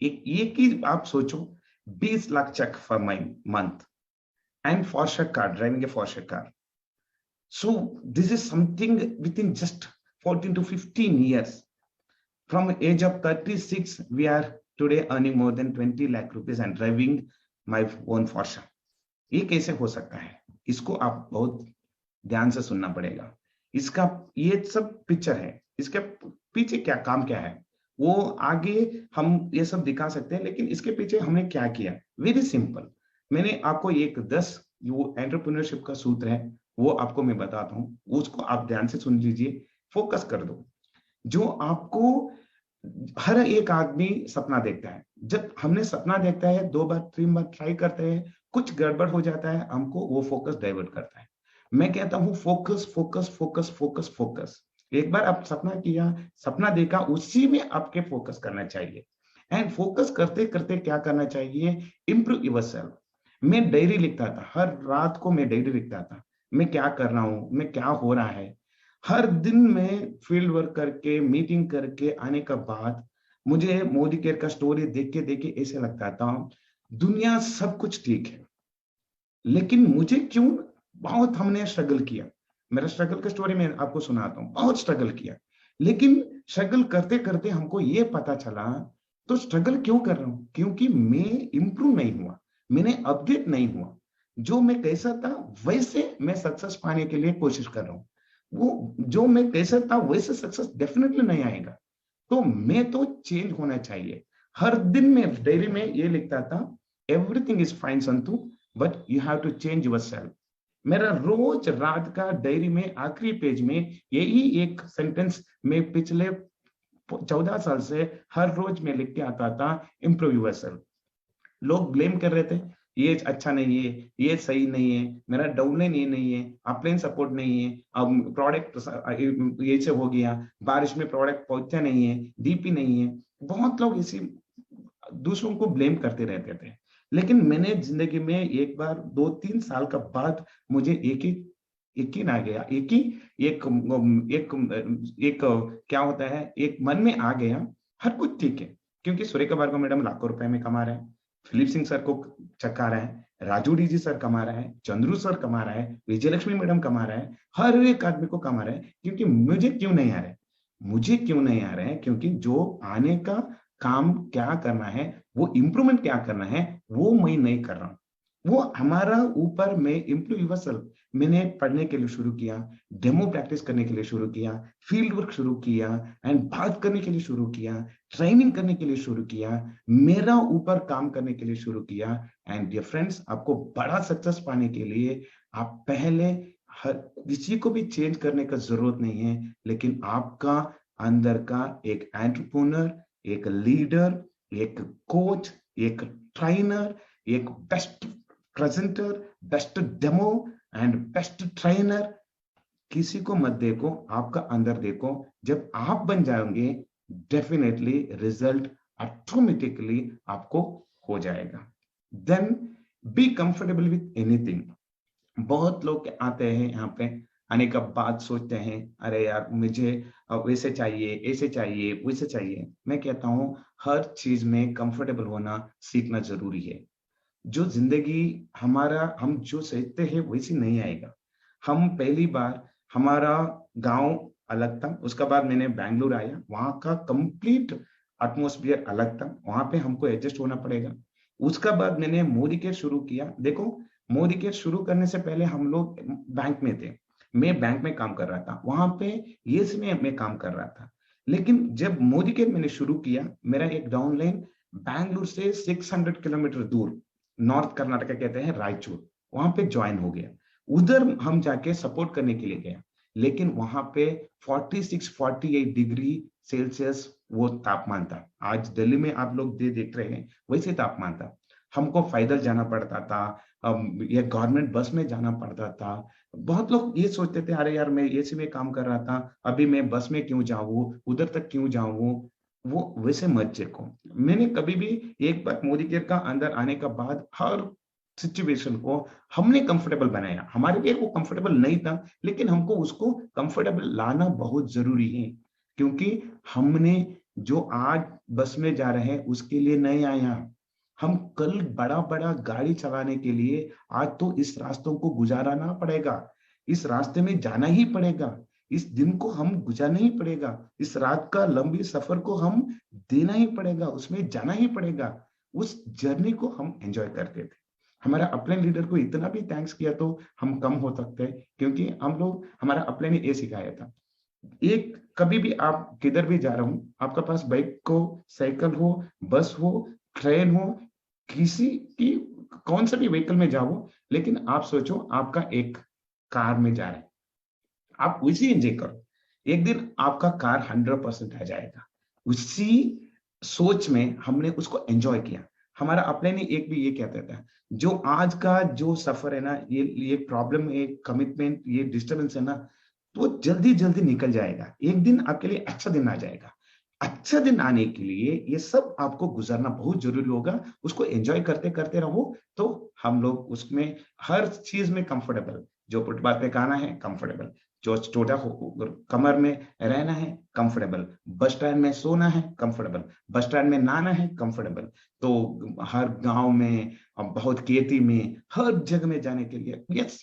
एक ही आप सोचो, 20 lakh cheque for my month and Porsche car, driving a Porsche car. So this is something within just 14 to 15 years. From age of 36, we are today earning more than 20 lakh rupees and driving my own Porsche. ये कैसे हो सकता है? इसको आप बहुत ध्यान से सुनना पड़ेगा। इसका ये सब पिक्चर है, इसके पीछे क्या काम क्या है वो आगे हम ये सब दिखा सकते हैं, लेकिन इसके पीछे हमने क्या किया, वेरी सिंपल। मैंने आपको एक 10 वो एंटरप्रेन्योरशिप का सूत्र है वो आपको मैं बताता हूँ, उसको आप ध्यान से सुन लीजिए, फोकस कर दो। जो आपको हर एक आदमी सपना देखता है, जब हमने सपना देखता है 2 बार 3 बार ट्राई करते हैं, कुछ गड़बड़ हो जाता है, हमको वो फोकस डाइवर्ट करता है। मैं कहता हूँ focus focus focus focus focus. एक बार आप सपना किया, सपना देखा, उसी में आपके फोकस करना चाहिए। एंड फोकस करते करते क्या करना चाहिए, इंप्रूव योरसेल्फ। मैं डायरी लिखता था, हर रात को मैं डायरी लिखता था, मैं क्या कर रहा हूँ, मैं क्या हो रहा है। हर दिन में फील्ड वर्क करके मीटिंग करके आने का बाद मुझे मोदी केयर का स्टोरी देख के ऐसे लगता था दुनिया सब कुछ ठीक है, लेकिन मुझे क्यों, बहुत हमने स्ट्रगल किया। मेरा स्ट्रगल का स्टोरी मैं आपको सुनाता हूँ, बहुत स्ट्रगल किया, लेकिन स्ट्रगल करते करते हमको ये पता चला तो स्ट्रगल क्यों कर रहा हूँ, क्योंकि मैं इंप्रूव नहीं हुआ, मैंने अपडेट नहीं हुआ। जो मैं कैसा था वैसे मैं सक्सेस पाने के लिए कोशिश कर रहा हूँ, वो जो मैं कैसा था वैसे सक्सेस डेफिनेटली नहीं आएगा। तो मैं तो चेंज होना चाहिए। हर दिन में डायरी में ये लिखता था, everything is fine Santu but you have to change yourself. मेरा रोज रात का डायरी में आखिरी पेज में यही एक सेंटेंस मैं पिछले 14 साल से हर रोज में लिख के आता था, इंप्रूव योरसेल्फ। लोग ब्लेम कर रहे थे, ये अच्छा नहीं है, ये सही नहीं है, मेरा डाउनलाइन ये नहीं है, अपलाइन सपोर्ट नहीं है, अब प्रोडक्ट ये से हो गया, बारिश में प्रोडक्ट पहुंचा नहीं है, डीपी नहीं है। बहुत लोग इसी दूसरों को ब्लेम करते रहते थे। लेकिन मैंने जिंदगी में एक बार 2-3 साल का बाद मुझे एक ही आ गया, एक क्या होता है, एक मन में आ गया, हर कुछ ठीक है, क्योंकि सुरेखा भार्गव मैडम लाखों रुपए में कमा रहे हैं, फिलिप सिंह सर को चक्का रहा है, राजू डीजी सर कमा रहा है, चंद्रू सर कमा रहा है, विजयलक्ष्मी मैडम कमा रहा है, हर एक आदमी को कमा रहा है। क्योंकि मुझे क्यों नहीं आ रहा है, मुझे क्यों नहीं आ रहा है, क्योंकि जो आने का काम क्या करना है, वो इंप्रूवमेंट क्या करना है, वो मैं नहीं कर रहा हूँ। वो हमारा ऊपर में इंप्रूव योरसेल्फ मैंने पढ़ने के लिए शुरू किया, डेमो प्रैक्टिस करने के लिए शुरू किया, फील्ड वर्क शुरू किया, एंड बात करने के लिए शुरू किया, ट्रेनिंग करने के लिए शुरू किया, मेरा ऊपर काम करने के लिए शुरू किया। एंड डियर फ्रेंड्स, आपको बड़ा सक्सेस पाने के लिए आप पहले किसी को भी चेंज करने का जरूरत नहीं है, लेकिन आपका अंदर का एक एंटरप्रेन्योर, एक लीडर, एक कोच, एक ट्रेनर, एक best presenter, best demo and best trainer, किसी को मत देखो, आपका अंदर देखो। जब आप बन जाओगे डेफिनेटली रिजल्ट ऑटोमेटिकली आपको हो जाएगा। Then be comfortable with anything. बहुत लोग आते हैं यहाँ पे, आने का बाद सोचते हैं अरे यार मुझे वैसे चाहिए, ऐसे चाहिए, वैसे चाहिए। मैं कहता हूँ हर चीज में कंफर्टेबल होना सीखना जरूरी है। जो जिंदगी हम जो सोचते हैं वैसी नहीं आएगा। हम पहली बार, हमारा गांव अलग था, उसका बाद मैंने बैंगलोर आया, वहां का कंप्लीट एटमॉस्फेयर अलग था, वहां पे हमको एडजस्ट होना पड़ेगा। उसका बाद मैंने मोदी केयर शुरू किया। देखो, मोदी केयर शुरू करने से पहले हम लोग बैंक में थे, मैं बैंक में काम कर रहा था, वहां पे येस में मैं काम कर रहा था। लेकिन जब मोदी केयर मैंने शुरू किया, मेरा एक डाउनलाइन बैंगलोर से 600 किलोमीटर दूर, नॉर्थ कर्नाटका कहते हैं रायचूर, वहां पे ज्वाइन हो गया। उधर हम जाके सपोर्ट करने के लिए गया, लेकिन वहां पे 46-48 डिग्री सेल्सियस वो तापमान था। आज दिल्ली में आप लोग देख रहे हैं वैसे तापमान था। हमको पैदल जाना पड़ता था, या गवर्नमेंट बस में जाना पड़ता था। बहुत लोग ये सोचते थे अरे यार मैं एसी में काम कर रहा था, अभी मैं बस में क्यों जाऊं, उधर तक क्यों जाऊं। वो वैसे मत देखो। मैंने कभी भी एक बार मोदी केयर का अंदर आने का बाद हर सिचुएशन को हमने कंफर्टेबल बनाया। हमारे लिए वो कंफर्टेबल नहीं था, लेकिन हमको उसको कंफर्टेबल लाना बहुत जरूरी है, क्योंकि हमने जो आज बस में जा रहे हैं उसके लिए नहीं आया। हम कल बड़ा बड़ा गाड़ी चलाने के लिए आज तो इस रास्तों को गुजारना पड़ेगा, इस रास्ते में जाना ही पड़ेगा, इस दिन को हम गुजारना ही पड़ेगा, इस रात का लंबी सफर को हम देना ही पड़ेगा, उसमें जाना ही पड़ेगा। उस जर्नी को हम एंजॉय करते थे। हमारा अपने लीडर को इतना भी थैंक्स किया तो हम कम हो सकते हैं, क्योंकि हम लोग, हमारा अपने ने ये सिखाया था, एक कभी भी आप किधर भी जा रहा हूं, आपका पास बाइक हो, साइकिल हो, बस हो, ट्रेन हो, किसी की कौन सा भी व्हीकल में जाओ, लेकिन आप सोचो आपका एक कार में जा रहे हैं, आप उसी एंजॉय करो, एक दिन आपका कार 100% आ जाएगा। उसी सोच में हमने उसको एंजॉय किया। हमारा अपने ने एक भी ये कहता था, जो आज का जो सफर है ना, ये प्रॉब्लम, ये कमिटमेंट, ये डिस्टर्बेंस है ना, तो जल्दी जल्दी निकल जाएगा, एक दिन आपके लिए अच्छा दिन आ जाएगा। अच्छा दिन आने के लिए ये सब आपको गुजरना बहुत जरूरी होगा, उसको एंजॉय करते करते रहो, तो हम लोग उसमें हर चीज में कंफर्टेबल, जो फुटपाथ पे खाना है कंफर्टेबल, जो छोटा कमर में रहना है कंफर्टेबल, बस स्टैंड में सोना है कंफर्टेबल, बस स्टैंड में नहाना है कंफर्टेबल। तो हर गांव में, बहुत खेती में, हर जगह में जाने के लिए यस,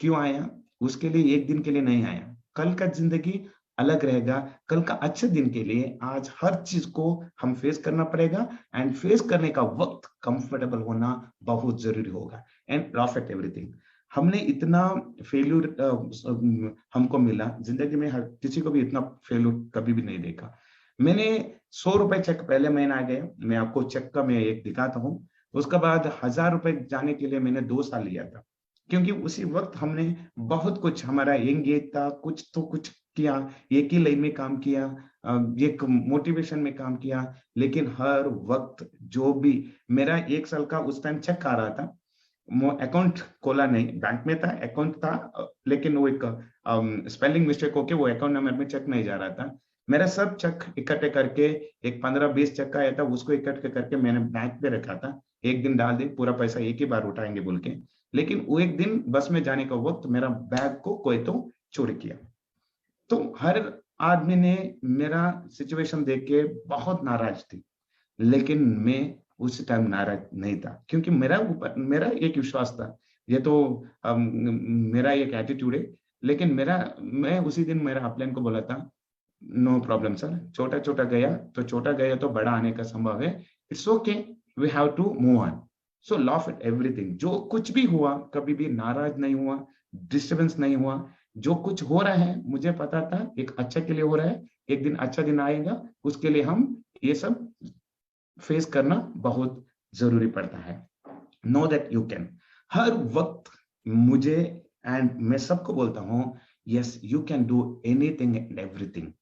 क्यों आया? उसके लिए एक दिन के लिए नहीं आया। कल का जिंदगी अलग रहेगा, कल का अच्छे दिन के लिए आज हर चीज को हम फेस करना पड़ेगा, एंड फेस करने का वक्त कंफर्टेबल होना बहुत जरूरी होगा। एंड लॉफ एट एवरीथिंग, हमने इतना फेल्यूर हमको मिला जिंदगी में, हर किसी को भी इतना फेल्यूर कभी भी नहीं देखा। मैंने 100 रुपए चेक पहले महीना आ गया, मैं आपको चेक का मैं एक दिखाता हूँ। उसके बाद 1000 रुपए जाने के लिए मैंने 2 साल लिया था, क्योंकि उसी वक्त हमने बहुत कुछ, हमारा यंग एज था, कुछ तो कुछ किया, एक ही लाइन में काम किया, एक मोटिवेशन में काम किया, लेकिन हर वक्त जो भी मेरा 1 साल का उस टाइम चेक आ रहा था, अकाउंट खोला नहीं, बैंक में था, अकाउंट था, लेकिन वो एक स्पेलिंग मिस्टेक होके वो अकाउंट नंबर में चेक नहीं जा रहा था। मेरा सब चेक इकट्ठे करके, एक 15-20 चेक का आया था, उसको इकट्ठे करके मैंने बैंक पे रखा था, एक दिन डाल दे, पूरा पैसा एक ही बार उठाएंगे बोल के। लेकिन वो एक दिन बस में जाने का वक्त मेरा बैग को कोई तो चोरी किया। तो हर आदमी ने मेरा सिचुएशन देख के बहुत नाराज थी, लेकिन मैं उस टाइम नाराज नहीं था, क्योंकि मेरा मेरा एक विश्वास था, ये तो मेरा एक एटीट्यूड है। लेकिन मैं उसी दिन मेरा अपलाइन को बोला था, नो प्रॉब्लम सर, छोटा छोटा गया तो बड़ा आने का संभव है, it's okay, we have to move on. So laugh at everything, जो कुछ भी हुआ कभी भी नाराज नहीं हुआ, डिस्टर्बेंस नहीं हुआ। जो कुछ हो रहा है मुझे पता था एक अच्छा के लिए हो रहा है, एक दिन अच्छा दिन आएगा, उसके लिए हम ये सब फेस करना बहुत जरूरी पड़ता है। नो दैट यू कैन, हर वक्त मुझे एंड मैं सबको बोलता हूँ, yes you can do anything and everything.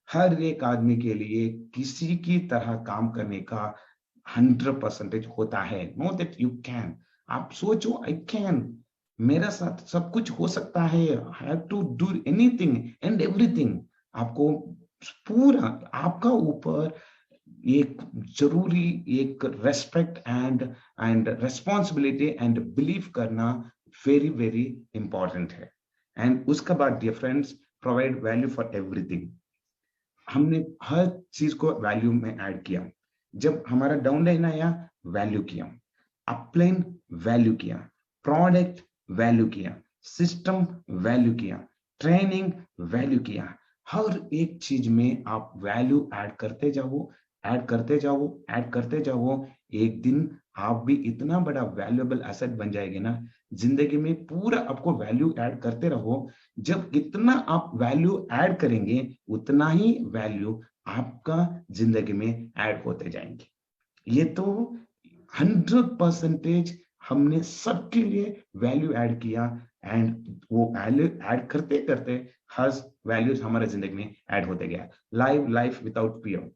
हर एक आदमी के लिए किसी की तरह काम करने का 100% होता है। नो दैट यू कैन, आप सोचो आई कैन, मेरा साथ सब कुछ हो सकता है, I have to do anything and everything. आपको पूरा, आपका ऊपर एक जरूरी एक respect and responsibility and believe करना वेरी वेरी इंपॉर्टेंट है। एंड उसके बाद dear friends, provide value for everything. हमने हर चीज को वैल्यू में ऐड किया। जब हमारा डाउनलाइन आया, वैल्यू किया, अपलाइन वैल्यू किया, प्रोडक्ट वैल्यू किया, सिस्टम वैल्यू किया, ट्रेनिंग वैल्यू किया। हर एक चीज में आप वैल्यू ऐड करते जाओ, ऐड करते जाओ, ऐड करते जाओ। एक दिन आप भी इतना बड़ा वैल्यूएबल एसेट बन जाएंगे ना, जिंदगी में पूरा आपको वैल्यू ऐड करते रहो। जब इतना आप वैल्यू ऐड करेंगे, उतना ही वैल्यू आपका जिंदगी में ऐड होते जाएंगे। ये तो 100% हमने सबके लिए वैल्यू ऐड किया, एंड वो वैल्यू ऐड करते करते हर वैल्यूज हमारे जिंदगी में ऐड होते गया। Life without fear.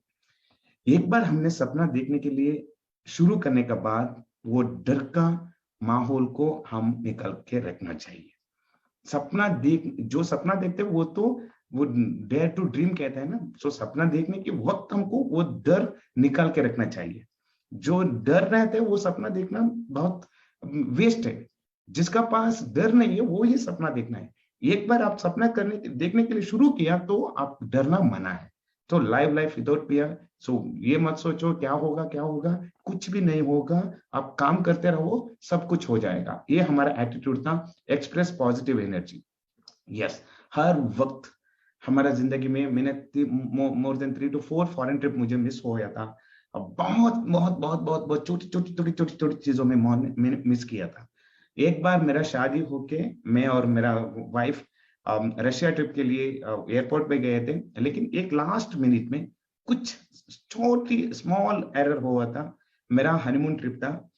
एक बार हमने सपना देखने के लिए शुरू करने के बाद वो डर का माहौल को हम निकाल के रखना चाहिए। जो सपना देखते हैं वो डेयर टू ड्रीम कहते हैं ना। सो सपना देखने के वक्त हमको वो डर निकाल के रखना चाहिए। जो डर रहते हैं वो सपना देखना बहुत वेस्ट है। जिसका पास डर नहीं है वो ही सपना देखना है। एक बार आप सपना देखने के लिए शुरू किया तो आप डरना मना है। तो लाइफ विदाउट फियर। सो ये मत सोचो क्या होगा क्या होगा, कुछ भी नहीं होगा। आप काम करते रहो, सब कुछ हो जाएगा। ये हमारा एटीट्यूड था। Express positive energy. यस, हर वक्त हमारा जिंदगी में मैंने more than 3 to 4 foreign trip मुझे मिस हो गया था। अब बहुत बहुत बहुत बहुत बहुत छोटी चीजों में मैंने मिस किया था। एक बार मेरा शादी होके मैं और मेरा वाइफ रशिया ट्रिप के लिए एयरपोर्ट पे गए थे, लेकिन एक लास्ट मिनट में कुछ छोटी स्मॉल एरर हुआ था। मेरा हनीमून ट्रिप था,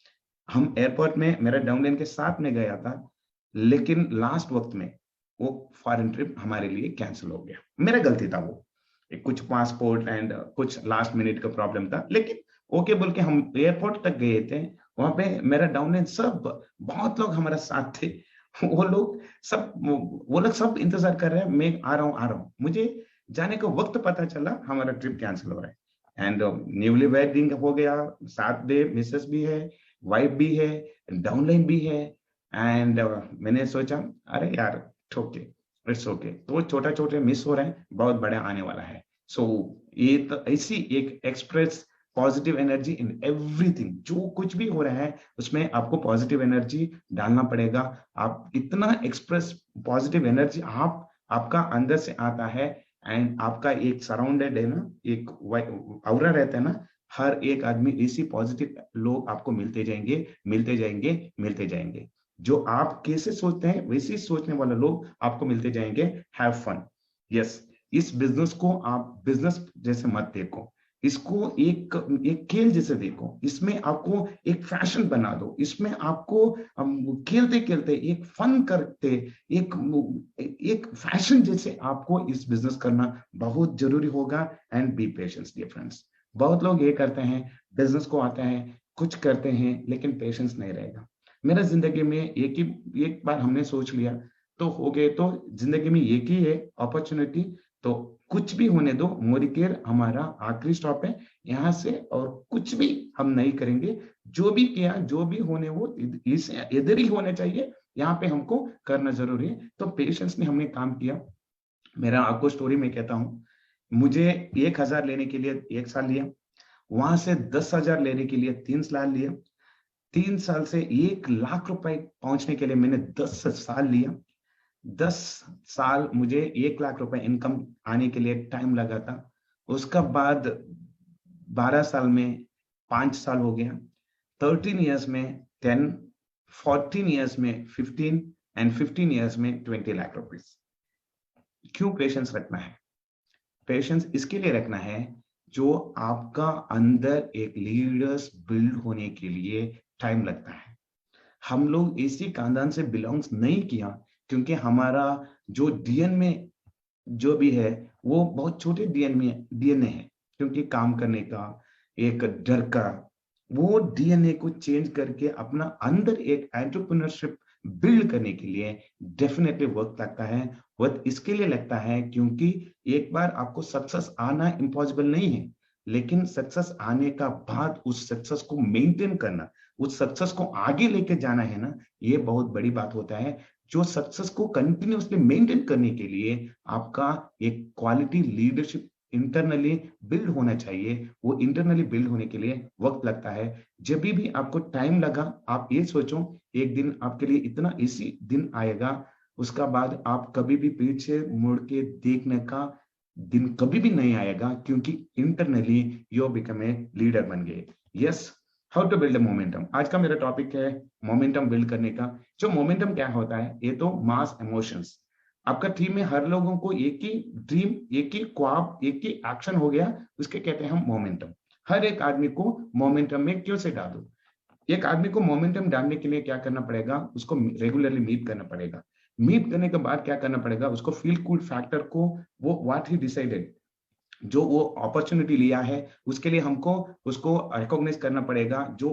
हम एयरपोर्ट में मेरा डाउनलाइन के साथ में गया था, लेकिन लास्ट वक्त में वो फॉरेन ट्रिप हमारे लिए कैंसिल हो गया। मेरा गलती था वो, कुछ पासपोर्ट एंड कुछ लास्ट मिनट का प्रॉब्लम था, लेकिन ओके बोल के हम एयरपोर्ट तक गए थे। वहां पे मेरा डाउनलाइन सब बहुत लोग हमारे साथ थे। वो लोग सब इंतजार कर रहे हैं, मैं आ रहा हूँ। मुझे जाने का वक्त पता चला हमारा ट्रिप कैंसिल हो रहा है। एंड न्यूली वेडिंग हो गया, साथ में मिसेस भी है, वाइफ भी है, डाउनलाइन भी है। एंड मैंने सोचा अरे यार ओके, इट्स ओके। तो छोटे मिस हो रहे हैं, बहुत बड़े आने वाला है। सो ये तो ऐसी एक express positive energy in everything. जो कुछ भी हो रहा है उसमें आपको पॉजिटिव एनर्जी डालना पड़ेगा। आप इतना एक्सप्रेस पॉजिटिव एनर्जी आपका अंदर से आता है, एंड आपका एक सराउंडेड है ना, एक औरा रहता है ना, हर एक आदमी इसी पॉजिटिव लोग आपको मिलते जाएंगे। जो आप कैसे सोचते हैं वैसे सोचने वाले लोग आपको मिलते जाएंगे। Have fun. यस, इस बिजनेस को आप बिजनेस जैसे मत देखो, इसको एक खेल जैसे देखो। इसमें आपको एक फैशन बना दो, इसमें आपको खेलते खेलते एक फन करते एक फैशन जैसे आपको इस बिजनेस करना बहुत जरूरी होगा। And be patience dear friends. बहुत लोग ये करते हैं, बिजनेस को आता है, कुछ करते हैं, लेकिन पेशेंस नहीं रहेगा। मेरा जिंदगी में एक बार हमने सोच लिया तो हो गए। तो जिंदगी में एक ही है अपॉर्चुनिटी, तो कुछ भी होने दो। मोरिकेयर हमारा आखिरी स्टॉप है, यहाँ से और कुछ भी हम नहीं करेंगे। जो भी किया, जो भी होने वो इधर ही होना चाहिए, यहाँ पे हमको करना जरूरी है। तो पेशेंस ने हमने काम किया। मेरा आपको स्टोरी में कहता हूँ, मुझे 1000 लेने के लिए 1 साल लिया, वहां से 10,000 लेने के लिए 3 साल लिया, 3 साल से 1 लाख रुपए पहुंचने के लिए मैंने 10 साल लिया। 10 साल मुझे 1 लाख रुपए इनकम आने के लिए टाइम लगा था। उसका बाद 12 साल में 5 साल हो गया, 13 इयर्स में 10, 14 इयर्स में 15 एंड 15 इयर्स में 20 लाख रुपीस। क्यों पेशेंस रखना है? पेशेंस इसके लिए रखना है जो आपका अंदर एक लीडर्स बिल्ड होने के लिए टाइम लगता है। हम लोग इसी खानदान से बिलोंग्स नहीं किया, क्योंकि हमारा जो डीएनए में जो भी है वो बहुत छोटे डीएनए है। क्योंकि काम करने का, एक डर का, वो डीएनए को चेंज करके अपना अंदर एक एंटरप्रेन्योरशिप बिल्ड करने के लिए डेफिनेटली वक्त लगता है। वक्त इसके लिए लगता है क्योंकि एक बार आपको सक्सेस आना इम्पॉसिबल नहीं है, लेकिन सक्सेस आने का बाद उस सक्सेस को मेंटेन करना, उस सक्सेस को आगे लेके जाना है ना, ये बहुत बड़ी बात होता है। जो सक्सेस को कंटिन्यूअसली मेंटेन करने के लिए आपका एक क्वालिटी लीडरशिप इंटरनली बिल्ड होना चाहिए। वो इंटरनली बिल्ड होने के लिए वक्त लगता है। जब भी आपको टाइम लगा, आप ये सोचो एक दिन आपके लिए इतना इसी दिन आएगा, उसका बाद आप कभी भी पीछे मुड़ के देखने का दिन कभी भी नहीं आएगा, क्योंकि internally you become a leader बन गए। Yes, how to build a momentum. आज का मेरा टॉपिक है मोमेंटम बिल्ड करने का। जो मोमेंटम क्या होता है, ये तो मास इमोशंस। आपका टीम में हर लोगों को एक ही ड्रीम, एक ही ख्वाब, एक ही एक्शन हो गया, उसके कहते हैं हम मोमेंटम। हर एक आदमी को मोमेंटम में क्यों से डालो। एक आदमी को मोमेंटम डालने के लिए क्या करना पड़ेगा, उसको रेगुलरली मीट करना पड़ेगा। मीट करने के बाद क्या करना पड़ेगा, उसको फील गुड फैक्टर को, वो व्हाट ही डिसाइडेड, जो वो अपॉर्चुनिटी लिया है, उसके लिए हमको उसको रिकॉग्नाइज करना पड़ेगा। जो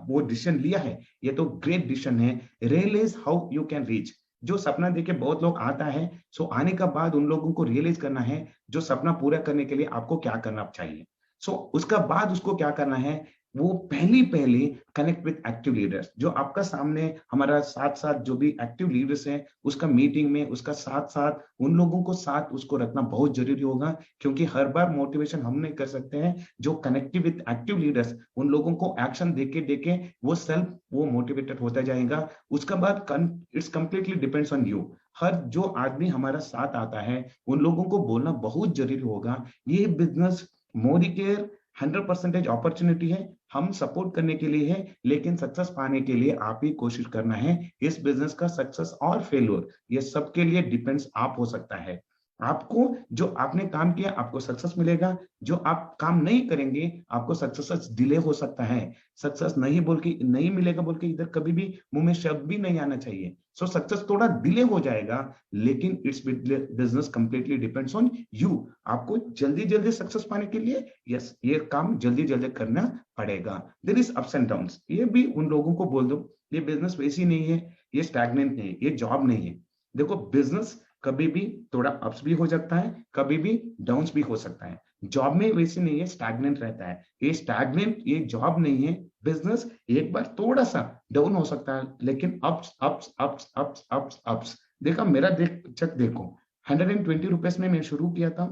वो डिसीजन लिया है, ये तो ग्रेट डिसीजन है। Realise how you can reach. जो सपना देके बहुत लोग आता है, सो आने का बाद उन लोगों को रियलाइज करना है जो सपना पूरा करने के लिए आपको क्या करना चाहिए। सो उसका बाद उसको क्या करना है, वो पहले कनेक्ट विद एक्टिव लीडर्स, जो आपका सामने हमारा साथ साथ जो भी एक्टिव लीडर्स हैं उसका मीटिंग में उसका साथ साथ उन लोगों को साथ उसको रखना बहुत जरूरी होगा, क्योंकि हर बार मोटिवेशन हम नहीं कर सकते हैं। जो कनेक्टिव विद एक्टिव लीडर्स, उन लोगों को एक्शन देके देके वो मोटिवेटेड होता जाएगा। उसका बाद it's completely depends on you. हर जो आदमी हमारा साथ आता है उन लोगों को बोलना बहुत जरूरी होगा, ये बिजनेस मोदी केयर 100% अपॉर्चुनिटी है, हम सपोर्ट करने के लिए है, लेकिन सक्सेस पाने के लिए आप ही कोशिश करना है। इस बिजनेस का सक्सेस और फेल्योर ये सबके लिए डिपेंड्स आप हो सकता है। आपको जो आपने काम किया आपको सक्सेस मिलेगा, जो आप काम नहीं करेंगे आपको सक्सेस डिले हो सकता है। सक्सेस नहीं मिलेगा बोल के इधर कभी भी मुंह में शब्द भी नहीं आना चाहिए। सो सक्सेस थोड़ा डिले हो जाएगा, लेकिन it's business completely depends on you. आपको जल्दी जल्दी सक्सेस पाने के लिए यस ये काम जल्दी जल्दी करना पड़ेगा। There is ups and downs, ये भी उन लोगों को बोल दो ये बिजनेस वैसी नहीं है, ये स्टैग्नेंट नहीं है, ये जॉब नहीं है। देखो बिजनेस कभी भी थोड़ा अप्स भी हो सकता है, कभी भी डाउन्स भी हो सकता है। जॉब में वैसे नहीं है, स्टैग्नेंट रहता है। ये स्टैग्नेंट ये जॉब नहीं है। बिजनेस एक बार थोड़ा सा डाउन हो सकता है, लेकिन ups ups ups ups ups ups. देखा मेरा चेक देखो 120 रुपीज में मैं शुरू किया था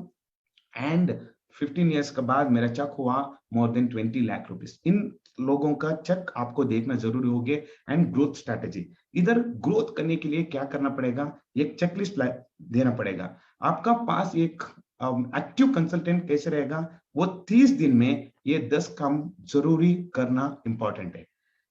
एंड 15 इयर्स के बाद मेरा चेक हुआ मोर देन 20 लाख रुपीज। इन लोगों का चेक आपको देखना जरूरी होगा। एंड ग्रोथ स्ट्रैटेजी, इधर ग्रोथ करने के लिए क्या करना पड़ेगा, एक चेकलिस्ट देना पड़ेगा। आपका पास एक एक्टिव कंसल्टेंट कैसे रहेगा, वो 30 दिन में ये 10 काम जरूरी करना इंपॉर्टेंट है।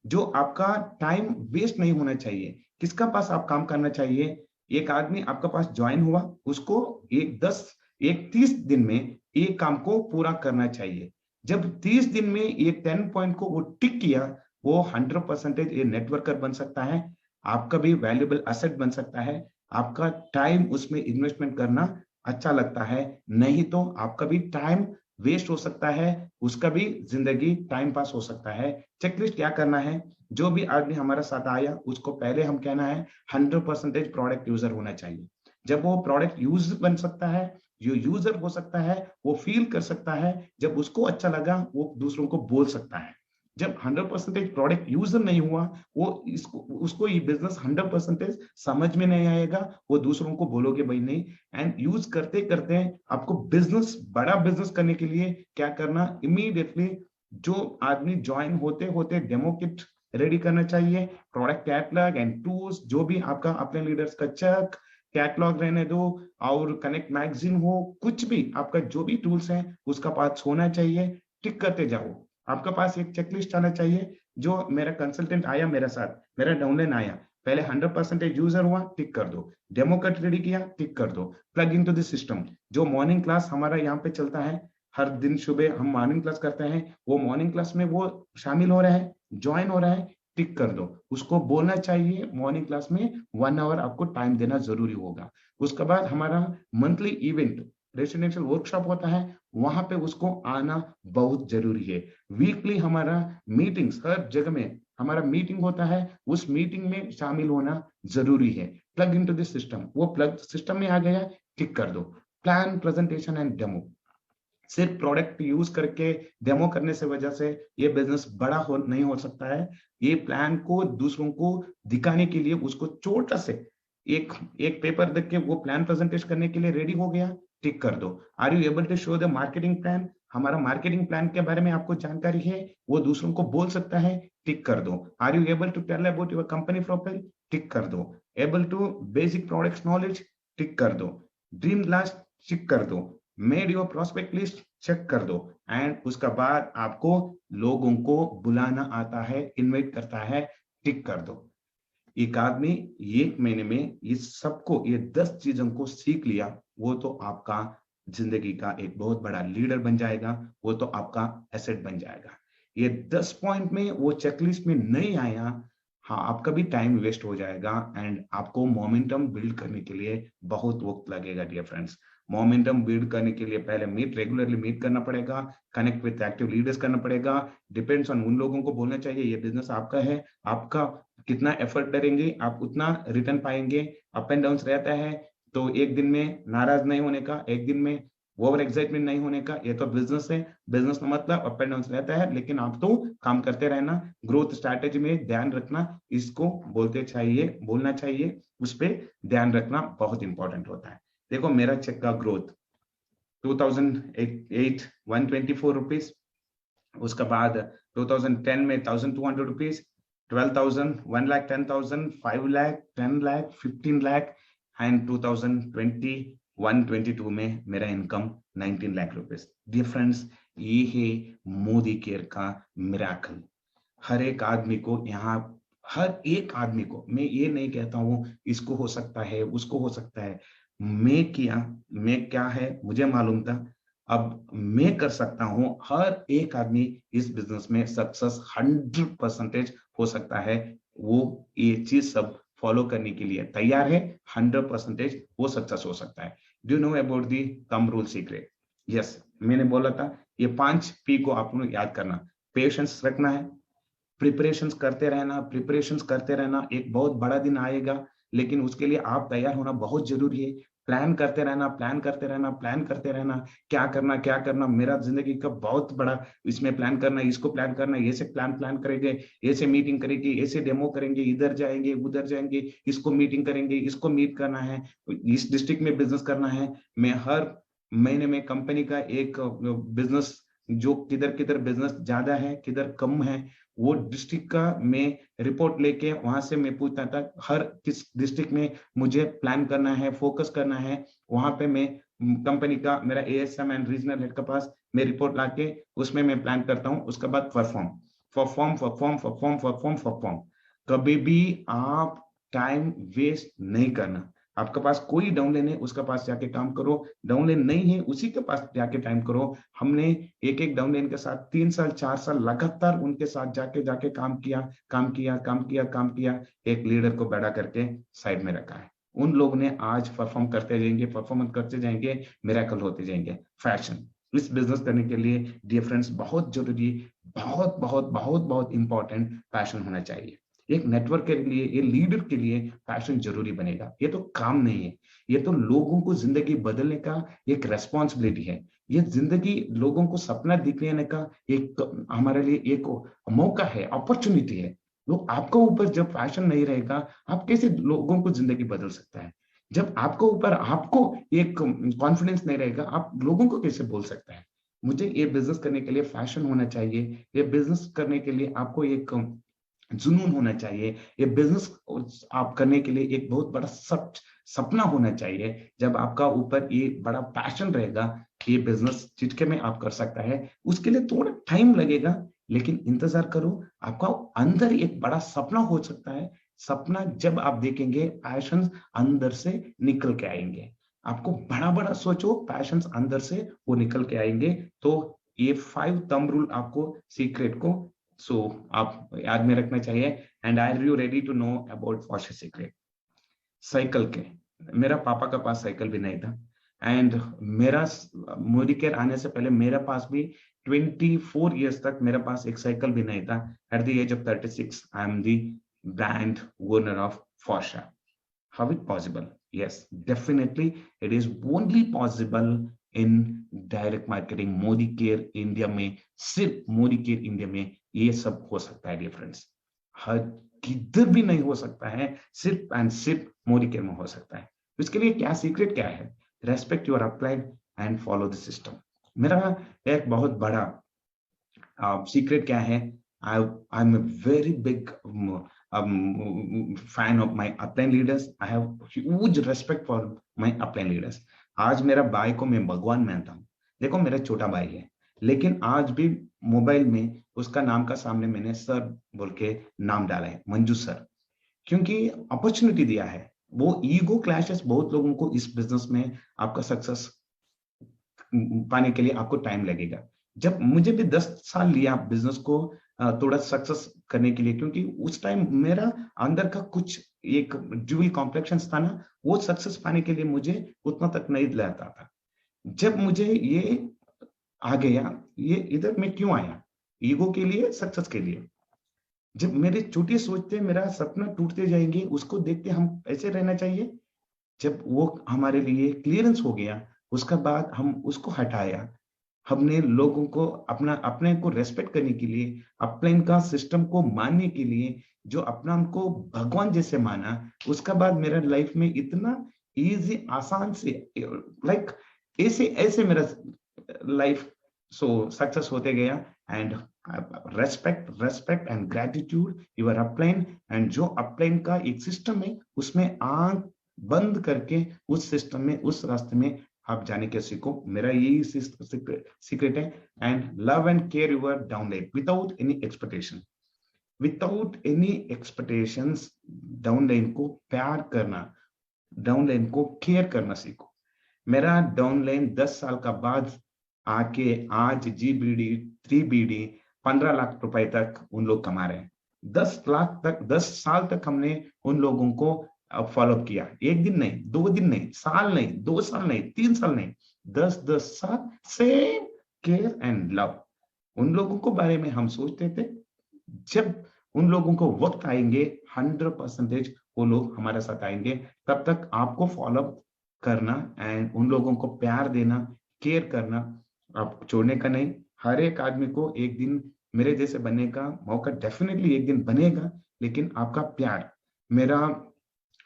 जो आपका टाइम वेस्ट नहीं होना चाहिए। किसका पास आप काम करना चाहिए, एक आदमी आपका पास ज्वाइन हुआ, उसको एक 30 दिन में एक काम को पूरा करना चाहिए। जब 30 दिन में ये 10 पॉइंट को वो टिक किया, वो 100% ये नेटवर्कर बन सकता है, आपका भी वैल्यूएबल एसेट बन सकता है। आपका टाइम उसमें इन्वेस्टमेंट करना अच्छा लगता है, नहीं तो आपका भी टाइम वेस्ट हो सकता है, उसका भी जिंदगी टाइम पास हो सकता है। चेकलिस्ट क्या करना है, जो भी आदमी हमारा साथ आया उसको पहले हम कहना है 100% प्रोडक्ट यूजर होना चाहिए। जब वो प्रोडक्ट यूज बन सकता है, जो यूजर हो सकता है, वो फील कर सकता है, जब उसको अच्छा लगा वो दूसरों को बोल सकता है। जब 100% प्रोडक्ट यूजर नहीं हुआ, उसको ये बिजनेस 100% समझ में नहीं आएगा, वो दूसरों को बोलोगे भाई नहीं। एंड यूज करते करते आपको बड़ा बिजनेस करने के लिए क्या करना, इमीडिएटली जो आदमी ज्वाइन होते होते डेमो किट रेडी करना चाहिए, प्रोडक्ट कैटलॉग एंड टूल्स, जो भी आपका अपने लीडर्स का चेक कैटलॉग रहने दो और कनेक्ट मैगजीन हो, कुछ भी आपका जो भी टूल्स है उसका पास होना चाहिए। टिक करते जाओ। आपका पास एक चेकलिस्ट आना चाहिए। जो मेरा कंसल्टेंट आया मेरे साथ, मेरा डाउनलाइन आया, पहले 100% यूजर हुआ, टिक कर दो। डेमो कट रेडी किया, टिक कर दो। Plug in to the system, जो मॉर्निंग क्लास हमारा यहाँ पे चलता है, हर दिन सुबह हम मॉर्निंग क्लास करते हैं, वो मॉर्निंग क्लास में वो शामिल हो रहा है, ज्वाइन हो रहा है, टिक कर दो। उसको बोलना चाहिए मॉर्निंग क्लास में 1 आवर आपको टाइम देना जरूरी होगा। उसके बाद हमारा मंथली इवेंट रेसिडेंशियल वर्कशॉप होता है, वहां पे उसको आना बहुत जरूरी है। वीकली हमारा मीटिंग्स, हर जगह में हमारा मीटिंग होता है, उस मीटिंग में शामिल होना जरूरी है। प्लग इनटू द सिस्टम, वो प्लग सिस्टम में आ गया, टिक कर दो। प्लान, प्रेजेंटेशन एंड डेमो, सिर्फ प्रोडक्ट यूज करके डेमो करने से वजह से ये बिजनेस बड़ा नहीं हो सकता है। ये प्लान को दूसरों को दिखाने के लिए उसको छोटा से एक पेपर देख के वो प्लान प्रेजेंटेशन करने के लिए रेडी हो गया, टिक कर दो। Are you able to show the marketing plan, हमारा मार्केटिंग प्लान के बारे में आपको जानकारी है, वो दूसरों को बोल सकता है, टिक कर दो। Are you able to tell about your company profile, tick कर दो। Able to basic products knowledge, tick कर दो। ड्रीम लास्ट, टिक कर दो। Made your prospect list, check कर दो। एंड उसका बाद आपको लोगों को बुलाना आता है, इनवाइट करता है, टिक कर दो। एक आदमी 1 महीने में इस सबको, ये 10 चीजों को सीख लिया, वो तो आपका जिंदगी का एक बहुत बड़ा लीडर बन जाएगा, वो तो आपका एसेट बन जाएगा। ये 10 पॉइंट में वो चेकलिस्ट में नहीं आया, हाँ आपका भी टाइम वेस्ट हो जाएगा एंड आपको मोमेंटम बिल्ड करने के लिए बहुत वक्त लगेगा। डियर फ्रेंड्स, मोमेंटम बिल्ड करने के लिए पहले रेगुलरली मीट करना पड़ेगा, कनेक्ट विद एक्टिव लीडर्स करना पड़ेगा, डिपेंड्स ऑन उन लोगों को बोलना चाहिए ये बिजनेस आपका है, आपका कितना एफर्ट करेंगे आप उतना रिटर्न पाएंगे। अप एंड डाउन रहता है, तो एक दिन में नाराज नहीं होने का, एक दिन में ओवर एक्साइटमेंट नहीं होने का। ये तो बिजनेस है, बिजनेस का मतलब अप एंड डाउन रहता है, लेकिन आप तो काम करते रहना, ग्रोथ स्ट्रैटेजी में ध्यान रखना, इसको बोलना चाहिए, उस पर ध्यान रखना बहुत इंपॉर्टेंट होता है। देखो मेरा चेक का ग्रोथ 2008 124 रुपीज, उसके बाद 2010 में 1200 रुपीज, 12,000, 1 लाख, 10,000, 5 लाख, 10 लाख, 15 लाख, एंड 2020 122 में मेरा इनकम 19 लाख रुपीज। डिफरेंस ये है मोदी केयर का मिरेकल। हर एक आदमी को यहाँ, हर एक आदमी को, मैं ये नहीं कहता हूँ इसको हो सकता है उसको हो सकता है, मैं क्या है मुझे मालूम था, अब मैं कर सकता हूं। हर एक आदमी इस बिजनेस में सक्सेस 100% हो सकता है। वो ये चीज सब फॉलो करने के लिए तैयार है, 100% वो सक्सेस हो सकता है। Do you know about the thumb rule secret? Yes, मैंने बोला था ये 5 P को आपको याद करना। पेशेंस रखना है, प्रिपरेशंस करते रहना। एक बहुत बड़ा दिन आएगा, लेकिन उसके लिए आप तैयार होना बहुत जरूरी है। प्लान करते रहना, क्या करना। मेरा जिंदगी का बहुत बड़ा इसमें प्लान करना, इसको प्लान करना, ऐसे प्लान करेंगे, ऐसे मीटिंग करेंगे, ऐसे डेमो करेंगे, इधर जाएंगे उधर जाएंगे, इसको मीटिंग करेंगे, इसको मीट करना है, इस डिस्ट्रिक्ट में बिजनेस करना है। मैं हर महीने में कंपनी का एक बिजनेस, जो किधर बिजनेस ज्यादा है किधर कम है, वो डिस्ट्रिक्ट का मैं रिपोर्ट लेके वहां से मैं पूछता था हर किस डिस्ट्रिक्ट में मुझे प्लान करना है, फोकस करना है। वहां पे मैं कंपनी का मेरा ASM एंड रीजनल हेड के पास मैं रिपोर्ट लाके उसमें मैं प्लान करता हूँ। उसके बाद परफॉर्म। कभी भी आप टाइम वेस्ट नहीं करना। आपके पास कोई डाउनलाइन है उसके पास जाके काम करो, डाउनलाइन नहीं है उसी के पास जाके टाइम करो। हमने एक डाउनलाइन के साथ 3 साल 4 साल लगातार उनके साथ जाके काम किया। एक लीडर को बड़ा करके साइड में रखा है। उन लोगों ने आज परफॉर्मेंस करते जाएंगे, मिरेकल होते जाएंगे। फैशन इस बिजनेस करने के लिए डियर फ्रेंड्स बहुत जरूरी, बहुत इंपॉर्टेंट पैशन होना चाहिए। एक नेटवर्क के लिए, ये लीडर के लिए पैशन जरूरी बनेगा। ये तो काम नहीं है, ये तो लोगों को जिंदगी बदलने का एक रेस्पॉन्सिबिलिटी है। ये जिंदगी लोगों को सपना दिखने का एक हमारे लिए एक मौका है, अपॉर्चुनिटी है। तो आपके ऊपर जब पैशन नहीं रहेगा, आप कैसे लोगों को जिंदगी बदल सकता है? जब आपको ऊपर आपको एक कॉन्फिडेंस नहीं रहेगा, आप लोगों को कैसे बोल सकता है? मुझे ये बिजनेस करने के लिए पैशन होना चाहिए। ये बिजनेस करने के लिए आपको एक जुनून होना चाहिए। ये बिजनेस आप करने के लिए एक बहुत बड़ा सपना होना चाहिए। जब आपका ऊपर ये बड़ा पैशन रहेगा, ये बिजनेस चिटके में आप कर सकता है। उसके लिए थोड़ा टाइम लगेगा, लेकिन इंतजार करो, आपका अंदर एक बड़ा सपना हो सकता है। सपना जब आप देखेंगे, पैशन अंदर से निकल के आएंगे। आपको बड़ा सोचो, पैशन अंदर से वो निकल के आएंगे। तो ये 5 थंब रूल आपको सीक्रेट को आप याद में रखना चाहिए। And are you ready to know about fortune secret? Cycle के, मेरा पापा का पास साइकिल भी नहीं था, एंड मेरा मोदी केयर आने से पहले मेरे पास भी 24 इयर्स तक मेरे पास एक साइकिल भी नहीं था। At the age of 36 I am the brand owner of fortune. How it possible? Yes, definitely it is only possible in direct marketing. Modi care India में, सिर्फ मोदी केयर इंडिया में ये सब हो सकता है डियर फ्रेंड्स। हर किधर भी नहीं हो सकता है, सिर्फ एंड सिर्फ मोदी केयर में हो सकता है। इसके लिए क्या सीक्रेट क्या है? Respect your upline and follow the system. मेरा एक बहुत बड़ा सीक्रेट क्या है? I am a very big fan of my upline leaders. I have huge respect for my upline leaders. आज मेरा भाई को मैं भगवान मानता हूँ। देखो मेरा छोटा भाई है, लेकिन आज भी मोबाइल में उसका नाम का सामने मैंने सर बोल के नाम डाला है, मंजू सर, क्योंकि अपॉर्चुनिटी दिया है। वो ईगो क्लैशेस बहुत लोगों को इस बिजनेस में आपका सक्सेस पाने के लिए आपको टाइम लगेगा। जब मुझे भी 10 साल लिया बिजनेस को थोड़ा सक्सेस करने के लिए, क्योंकि उस टाइम मेरा अंदर का कुछ एक ड्यूअल कॉम्प्लेक्शन था ना, वो सक्सेस पाने के लिए मुझे उतना तक नहीं लगता था। जब मुझे ये आ गया, ये इधर में क्यों आया? ईगो के लिए, सक्सेस के लिए। जब मेरे छोटे सोचते मेरा सपना टूटते जाएंगे, उसको देखते हम ऐसे रहना चाहिए। जब वो हमारे लिए क्लियरेंस हो गया, उसका बाद हम उसको हटाया। हमने लोगों को अपने को रेस्पेक्ट करने के लिए, अपलाइन का सिस्टम को मानने के लिए, जो अपना उनको भगवान जैसे माना, उसका बाद मेरा लाइफ में इतना इजी आसान से लाइक ऐसे ऐसे मेरा लाइफ सक्सेस होते गया। And respect and gratitude your upline. And जो अपलाइन का एक सिस्टम है उसमें आंख बंद करके उस सिस्टम में, उस रास्ते में आप जाने के सीखो। मेरा यही सीक्रेट है। And love and care your downline without any expectation, without any expectations. Downline को प्यार करना, डाउनलाइन को केयर करना सीखो। मेरा डाउनलाइन 10 साल का बाद आके आज GBD 3BD 15 लाख रुपए तक उन लोग कमा रहे हैं। 10 लाख तक, 10 साल तक हमने उन लोगों को फॉलो किया। एक दिन नहीं, 2 दिन नहीं, साल नहीं, 2 साल नहीं, 3 साल नहीं, 10 साल सेम केयर एंड लव। उन लोगों को बारे में हम सोचते थे, जब उन लोगों को वक्त आएंगे 100% वो लोग हमारे साथ आएंगे, तब तक आपको फॉलो करना एंड उन लोगों को प्यार देना, केयर करना, आप छोड़ने का नहीं। हर एक आदमी को एक दिन मेरे जैसे बनने का मौका डेफिनेटली एक दिन बनेगा, लेकिन आपका प्यार। मेरा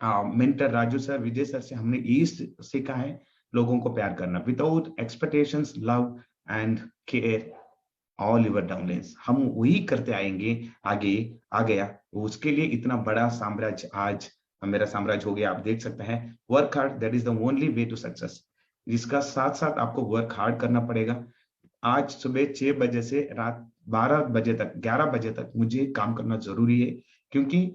मेंटर राजू सर, विजय सर से हमने यही सीखा है, लोगों को प्यार करना without expectations, love and care all your downlines. हम वही करते आएंगे, आगे आ गया। उसके लिए इतना बड़ा साम्राज्य आज मेरा साम्राज्य हो गया। आप देख सकते हैं, work hard, that is the only way to success. जिसका साथ साथ आपको वर्क हार्ड करना पड़ेगा। आज सुबह 6 बजे से रात 12 बजे तक, 11 बजे तक मुझे काम करना जरूरी है, क्योंकि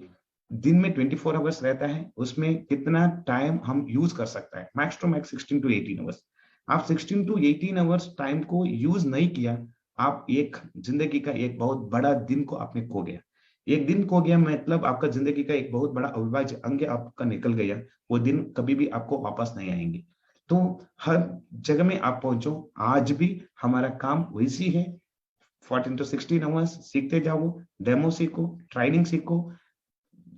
दिन में 24 आवर्स रहता है, उसमें कितना टाइम हम यूज कर सकता है, max to max 16 to 18 hours. आप 16 to 18 आवर्स टाइम को यूज नहीं किया, आप एक जिंदगी का एक बहुत बड़ा दिन को आपने खो गया। एक दिन खो गया मतलब आपका जिंदगी का एक बहुत बड़ा अविभाज्य अंग आपका निकल गया। वो दिन कभी भी आपको वापस नहीं आएंगे। तो हर जगह में आप पहुंचो। आज भी हमारा काम वैसी है, 14 to 16 आवर्स सीखते जाओ, डेमो सीखो, ट्रेनिंग सीखो।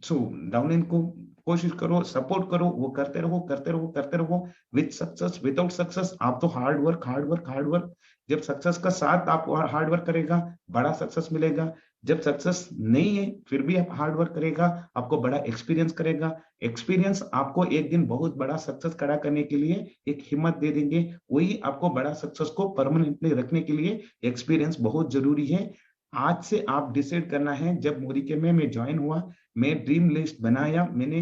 सो डाउनलाइन को कोशिश करो, सपोर्ट करो, वो करते रहो करते रहो करते रहो। विद सक्सेस, विदाउट सक्सेस, आप तो hard work hard work hard work. जब सक्सेस का साथ आप हार्ड वर्क करेगा, बड़ा सक्सेस मिलेगा। जब सक्सेस नहीं है फिर भी आप हार्ड वर्क करेगा, आपको बड़ा एक्सपीरियंस करेगा। एक्सपीरियंस आपको एक दिन बहुत बड़ा सक्सेस खड़ा करने के लिए एक हिम्मत दे देंगे। वही आपको बड़ा सक्सेस को परमानेंटली रखने के लिए एक्सपीरियंस बहुत जरूरी है। आज से आप डिसाइड करना है। जब मोदी के में ज्वाइन हुआ, मैं ड्रीम लिस्ट बनाया, मैंने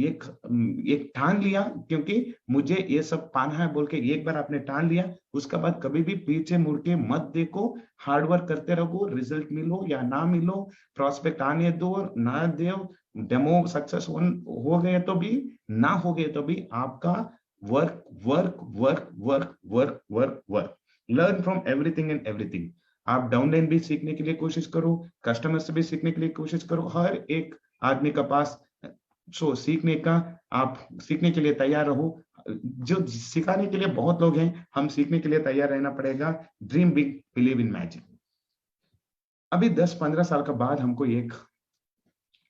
एक ठान लिया, क्योंकि मुझे ये सब पाना है बोल के एक बार आपने ठान लिया, उसका बाद कभी भी पीछे मुड़ के मत देखो। हार्डवर्क करते रहो, रिजल्ट मिलो या ना मिलो, प्रॉस्पेक्ट आने दो ना दो, डेमो सक्सेस हो गए तो भी, ना हो गए तो भी, आपका work work work work work work work. Learn from everything and everything. आप डाउनलाइन भी सीखने के लिए कोशिश करो, कस्टमर से भी सीखने के लिए कोशिश करो। हर एक आदमी का पास सीखने का, आप सीखने के लिए तैयार रहो। जो सिखाने के लिए बहुत लोग हैं, हम सीखने के लिए तैयार रहना पड़ेगा। Dream big, believe in magic. अभी 10-15 साल का बाद हमको एक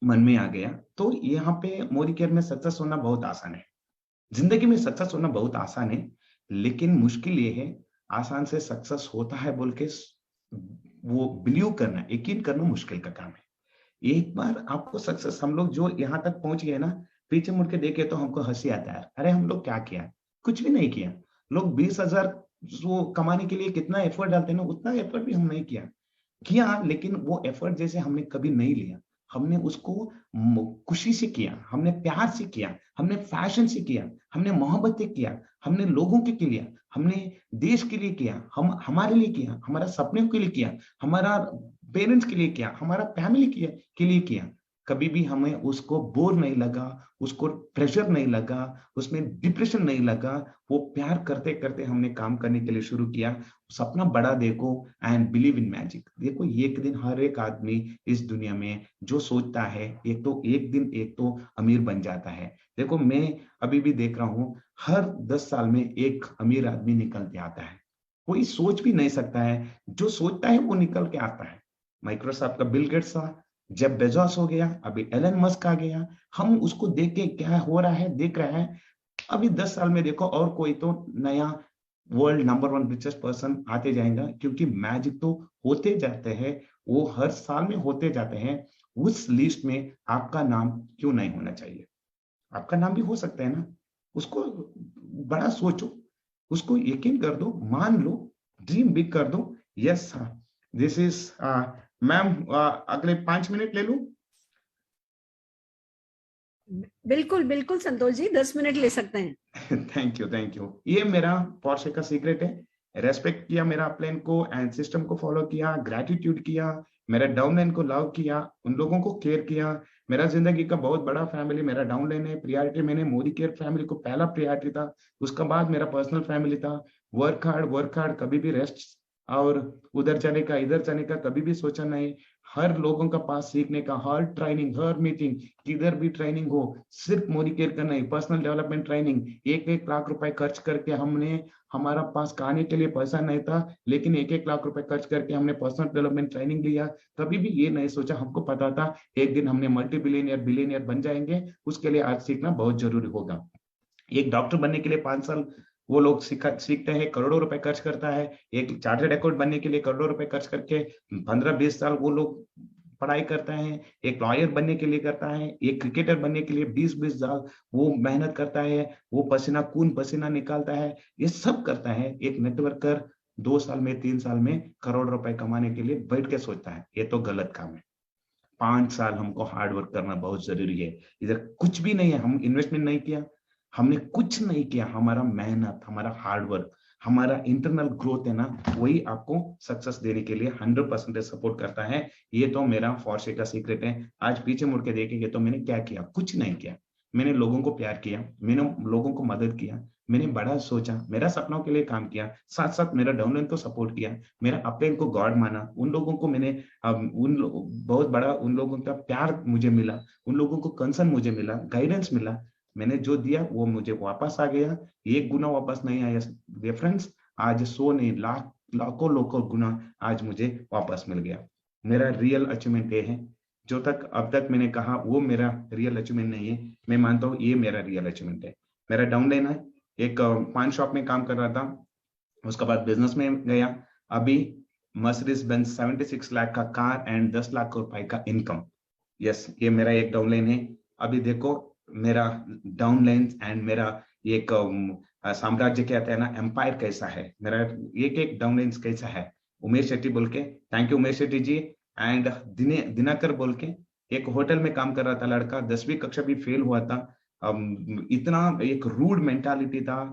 मन में आ गया, तो यहाँ पे मोदी केयर में सक्सेस होना बहुत आसान है। जिंदगी में सक्सेस होना बहुत आसान है, लेकिन मुश्किल ये है, आसान से सक्सेस होता है बोल के वो बिलीव करना, यकीन करना मुश्किल का काम है। एक बार आपको सक्सेस, हम लोग जो यहाँ तक पहुंच गए ना, पीछे मुड़ के देखे तो हमको हंसी आता है। अरे हम लोग क्या किया, कुछ भी नहीं किया। लोग 20,000 वो कमाने के लिए कितना एफर्ट डालते हैं ना, उतना एफर्ट भी हम नहीं किया, लेकिन वो एफर्ट जैसे हमने कभी नहीं लिया। हमने उसको खुशी से किया, हमने प्यार से किया, हमने फैशन से किया, हमने मोहब्बत से किया, हमने लोगों के लिए, हमने देश के लिए किया, हम हमारे लिए किया, हमारा सपने के लिए किया, हमारा पेरेंट्स के लिए किया, हमारा फैमिली के लिए किया। कभी भी हमें उसको बोर नहीं लगा, उसको प्रेशर नहीं लगा, उसमें डिप्रेशन नहीं लगा। वो प्यार करते करते हमने काम करने के लिए शुरू किया। सपना बड़ा देखो एंड बिलीव इन मैजिक। देखो एक दिन हर एक आदमी इस दुनिया में जो सोचता है, एक दिन एक तो अमीर बन जाता है। देखो मैं अभी भी देख रहा हूँ, हर 10 साल में एक अमीर आदमी निकल के आता है। कोई सोच भी नहीं सकता है, जो सोचता है वो निकल के आता है। माइक्रोसॉफ्ट का बिल गेट्स था, जब बेजोस हो गया, अभी एलन मस्क आ गया। हम उसको देख के क्या हो रहा है देख रहा है, अभी 10 साल में देखो और कोई तो नया वर्ल्ड नंबर 1 रिचेस्ट पर्सन आते जाएगा, क्योंकि मैजिक तो होते जाते हैं, वो हर साल में होते जाते हैं। उस लिस्ट में आपका नाम क्यों नहीं होना चाहिए? आपका नाम भी हो सकता है ना। उसको बड़ा सोचो, उसको यकीन कर दो, मान लो, ड्रीम बिग कर दो। यस, दिस इज मैम, अगले 5 मिनट ले लूं? बिल्कुल बिल्कुल संतोष जी, 10 मिनट ले सकते हैं। Thank you, thank you. ये मेरा पोर्शे का सीक्रेट है। रेस्पेक्ट किया मेरा अपलाइन को एंड सिस्टम को फॉलो किया, ग्रेटिट्यूड किया, मेरा डाउनलाइन को लव किया, उन लोगों को केयर किया। मेरा जिंदगी का बहुत बड़ा फैमिली मेरा डाउनलाइन है। प्रियोरिटी मैंने मोदी केयर फैमिली को पहला प्रियोरिटी था, उसका बाद मेरा पर्सनल फैमिली था। वर्क हार्ड, कभी भी रेस्ट और उधर जाने का इधर जाने का कभी भी सोचा नहीं। हर लोगों का पास सीखने का, हर ट्रेनिंग, हर मीटिंग, किधर भी ट्रेनिंग हो, सिर्फ मोदी केयर का नहीं, पर्सनल डेवलपमेंट ट्रेनिंग। 1-1 लाख रुपए खर्च करके हमने, हमारा पास खाने के लिए पैसा नहीं था, लेकिन 1-1 लाख रुपए खर्च करके हमने पर्सनल डेवलपमेंट ट्रेनिंग लिया। कभी भी ये नहीं सोचा, हमको पता था एक दिन हमने मल्टी बिलियनियर बन जाएंगे। उसके लिए आज सीखना बहुत जरूरी होगा। एक डॉक्टर बनने के लिए 5 साल वो लोग सीखते हैं, करोड़ों रुपए खर्च करता है। एक चार्टर्ड अकाउंटेंट बनने के लिए करोड़ों रुपए खर्च करके 15-20 साल वो लोग पढ़ाई करते हैं। एक लॉयर बनने के लिए करता है, एक क्रिकेटर बनने के लिए 20-20 साल वो मेहनत करता है, वो पसीना खून पसीना निकालता है, ये सब करता है। एक नेटवर्कर 2 साल में 3 साल में करोड़ रुपए कमाने के लिए बैठ के सोचता है, ये तो गलत काम है। 5 साल हमको हार्ड वर्क करना बहुत जरूरी है। इधर कुछ भी नहीं है, हम इन्वेस्टमेंट नहीं किया, हमने कुछ नहीं किया। हमारा मेहनत, हमारा हार्ड वर्क, हमारा इंटरनल ग्रोथ है ना, वही आपको सक्सेस देने के लिए 100% सपोर्ट करता है। ये तो मेरा फॉर्शे का सीक्रेट है। आज पीछे मुड़ के देखेंगे तो मैंने क्या किया? कुछ नहीं किया। मैंने लोगों को प्यार किया, मैंने लोगों को मदद किया, मैंने बड़ा सोचा, मेरा सपनों के लिए काम किया, साथ साथ मेरा डाउनलाइन को सपोर्ट किया, मेरा अपलाइन को गॉड माना। उन लोगों को मैंने बहुत बड़ा उन लोगों का प्यार मुझे मिला, उन लोगों को कंसर्न मुझे मिला, गाइडेंस मिला। मैंने जो दिया वो मुझे वापस आ गया, 1 गुना वापस नहीं आया रेफरेंस। आज 100 नहीं, लाखों गुना आज मुझे वापस मिल गया। मेरा रियल अचीवमेंट ये है। जो तक अब तक मैंने कहा वो मेरा रियल अचीवमेंट नहीं है, मैं मानता हूँ ये मेरा रियल अचीवमेंट है। मेरा डाउनलाइन है, एक पान शॉप में काम कर रहा था, उसके बाद बिजनेस में गया। अभी मर्सिडीज बेंज 76 लाख का कार एंड 10 लाख रुपए का इनकम। यस, ये मेरा एक डाउनलाइन है। अभी देखो मेरा डाउनलाइन एंड मेरा एक साम्राज्य कहते हैं ना, एम्पायर कैसा है, मेरा एक डाउनलाइन कैसा है। उमेश शेट्टी बोल के, thank you Umesh Shetty ji. And Dinakar बोल के एक होटल में काम कर रहा था लड़का, 10वीं कक्षा भी फेल हुआ था। इतना एक रूड मेंटालिटी था,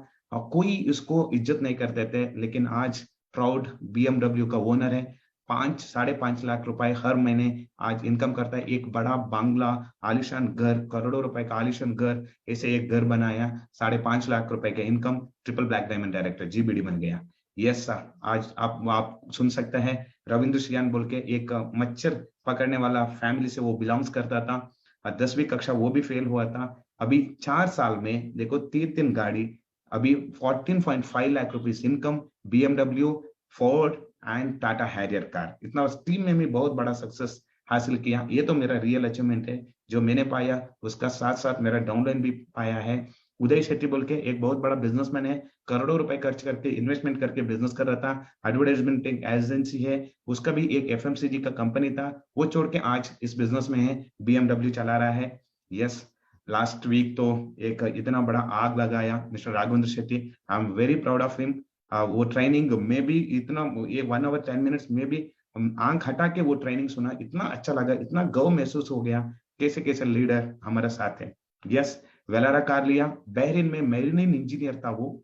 कोई इसको इज्जत नहीं करते थे। लेकिन आज प्राउड BMW का ओनर है, 5-5.5 लाख रुपए हर महीने आज इनकम करता है। एक बड़ा बांग्ला, आलिशान घर, करोड़ों रुपए का आलिशान घर, ऐसे एक घर बनाया, 5.5 लाख रुपए का income, triple black diamond director, GBD बन गया। यस सर, आज आप सुन सकते हैं रविंद्र श्रियान बोल के, एक मच्छर पकड़ने वाला फैमिली से वो बिलोंग्स करता था, 10वीं कक्षा वो भी फेल हुआ था। अभी 4 साल में देखो 3 गाड़ी, अभी 14.5 lakh rupees income, BMW, Ford and Tata Harrier car. इतना टीम में भी बहुत बड़ा सक्सेस हासिल किया। ये तो मेरा रियल अचीवमेंट है जो मैंने पाया, उसका साथ साथ मेरा डाउनलाइन भी पाया है। उदय शेट्टी बोल के एक बहुत बड़ा बिजनेसमैन है, करोड़ों रुपए खर्च करके इन्वेस्टमेंट करके बिजनेस कर रहा था, एडवर्टाइजमेंट एजेंसी है, उसका भी एक FMCG का कंपनी था, वो छोड़ के आज इस बिजनेस में है, BMW चला रहा है। यस, लास्ट वीक तो एक इतना बड़ा आग लगाया mister Raghavendra Shetty, I am very proud of him. वो ट्रेनिंग में भी इतना, ये 1 hour 10 minutes में भी आंख हटा के वो ट्रेनिंग सुना, इतना अच्छा लगा, इतना गौ महसूस हो गया, कैसे कैसे लीडर हमारे साथ है। यस, वेलारा कार लिया, बहरीन में मेरीन इंजीनियर था वो।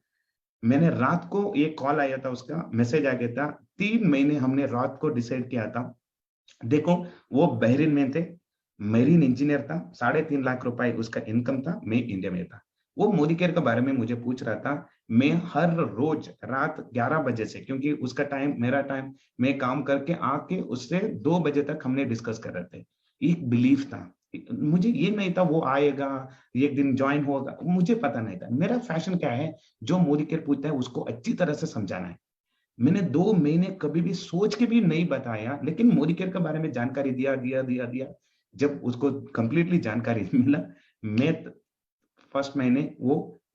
मैंने रात को एक कॉल आया था, उसका मैसेज आ गया था, 3 महीने हमने रात को डिसाइड किया था। देखो वो बहरीन में थे, मेरीन इंजीनियर था, 3.5 लाख रुपए उसका इनकम था, मैं इंडिया में था। वो मोदी केयर के बारे में मुझे पूछ रहा था। मैं हर रोज रात 11 बजे से, क्योंकि उसका टाइम मेरा टाइम, मैं काम करके आके उससे 2 बजे तक हमने डिस्कस कर रहे थे। एक बिलीफ था, मुझे ये नहीं था वो आएगा एक दिन ज्वाइन होगा, मुझे पता नहीं था। मेरा फैशन क्या है, जो मोदी केयर पूछता है उसको अच्छी तरह से समझाना है। मैंने 2 महीने कभी भी सोच के भी नहीं बताया, लेकिन मोदी केयर के बारे में जानकारी दिया। जब उसको कंप्लीटली जानकारी मिला, मैं फर्स्ट महीने वो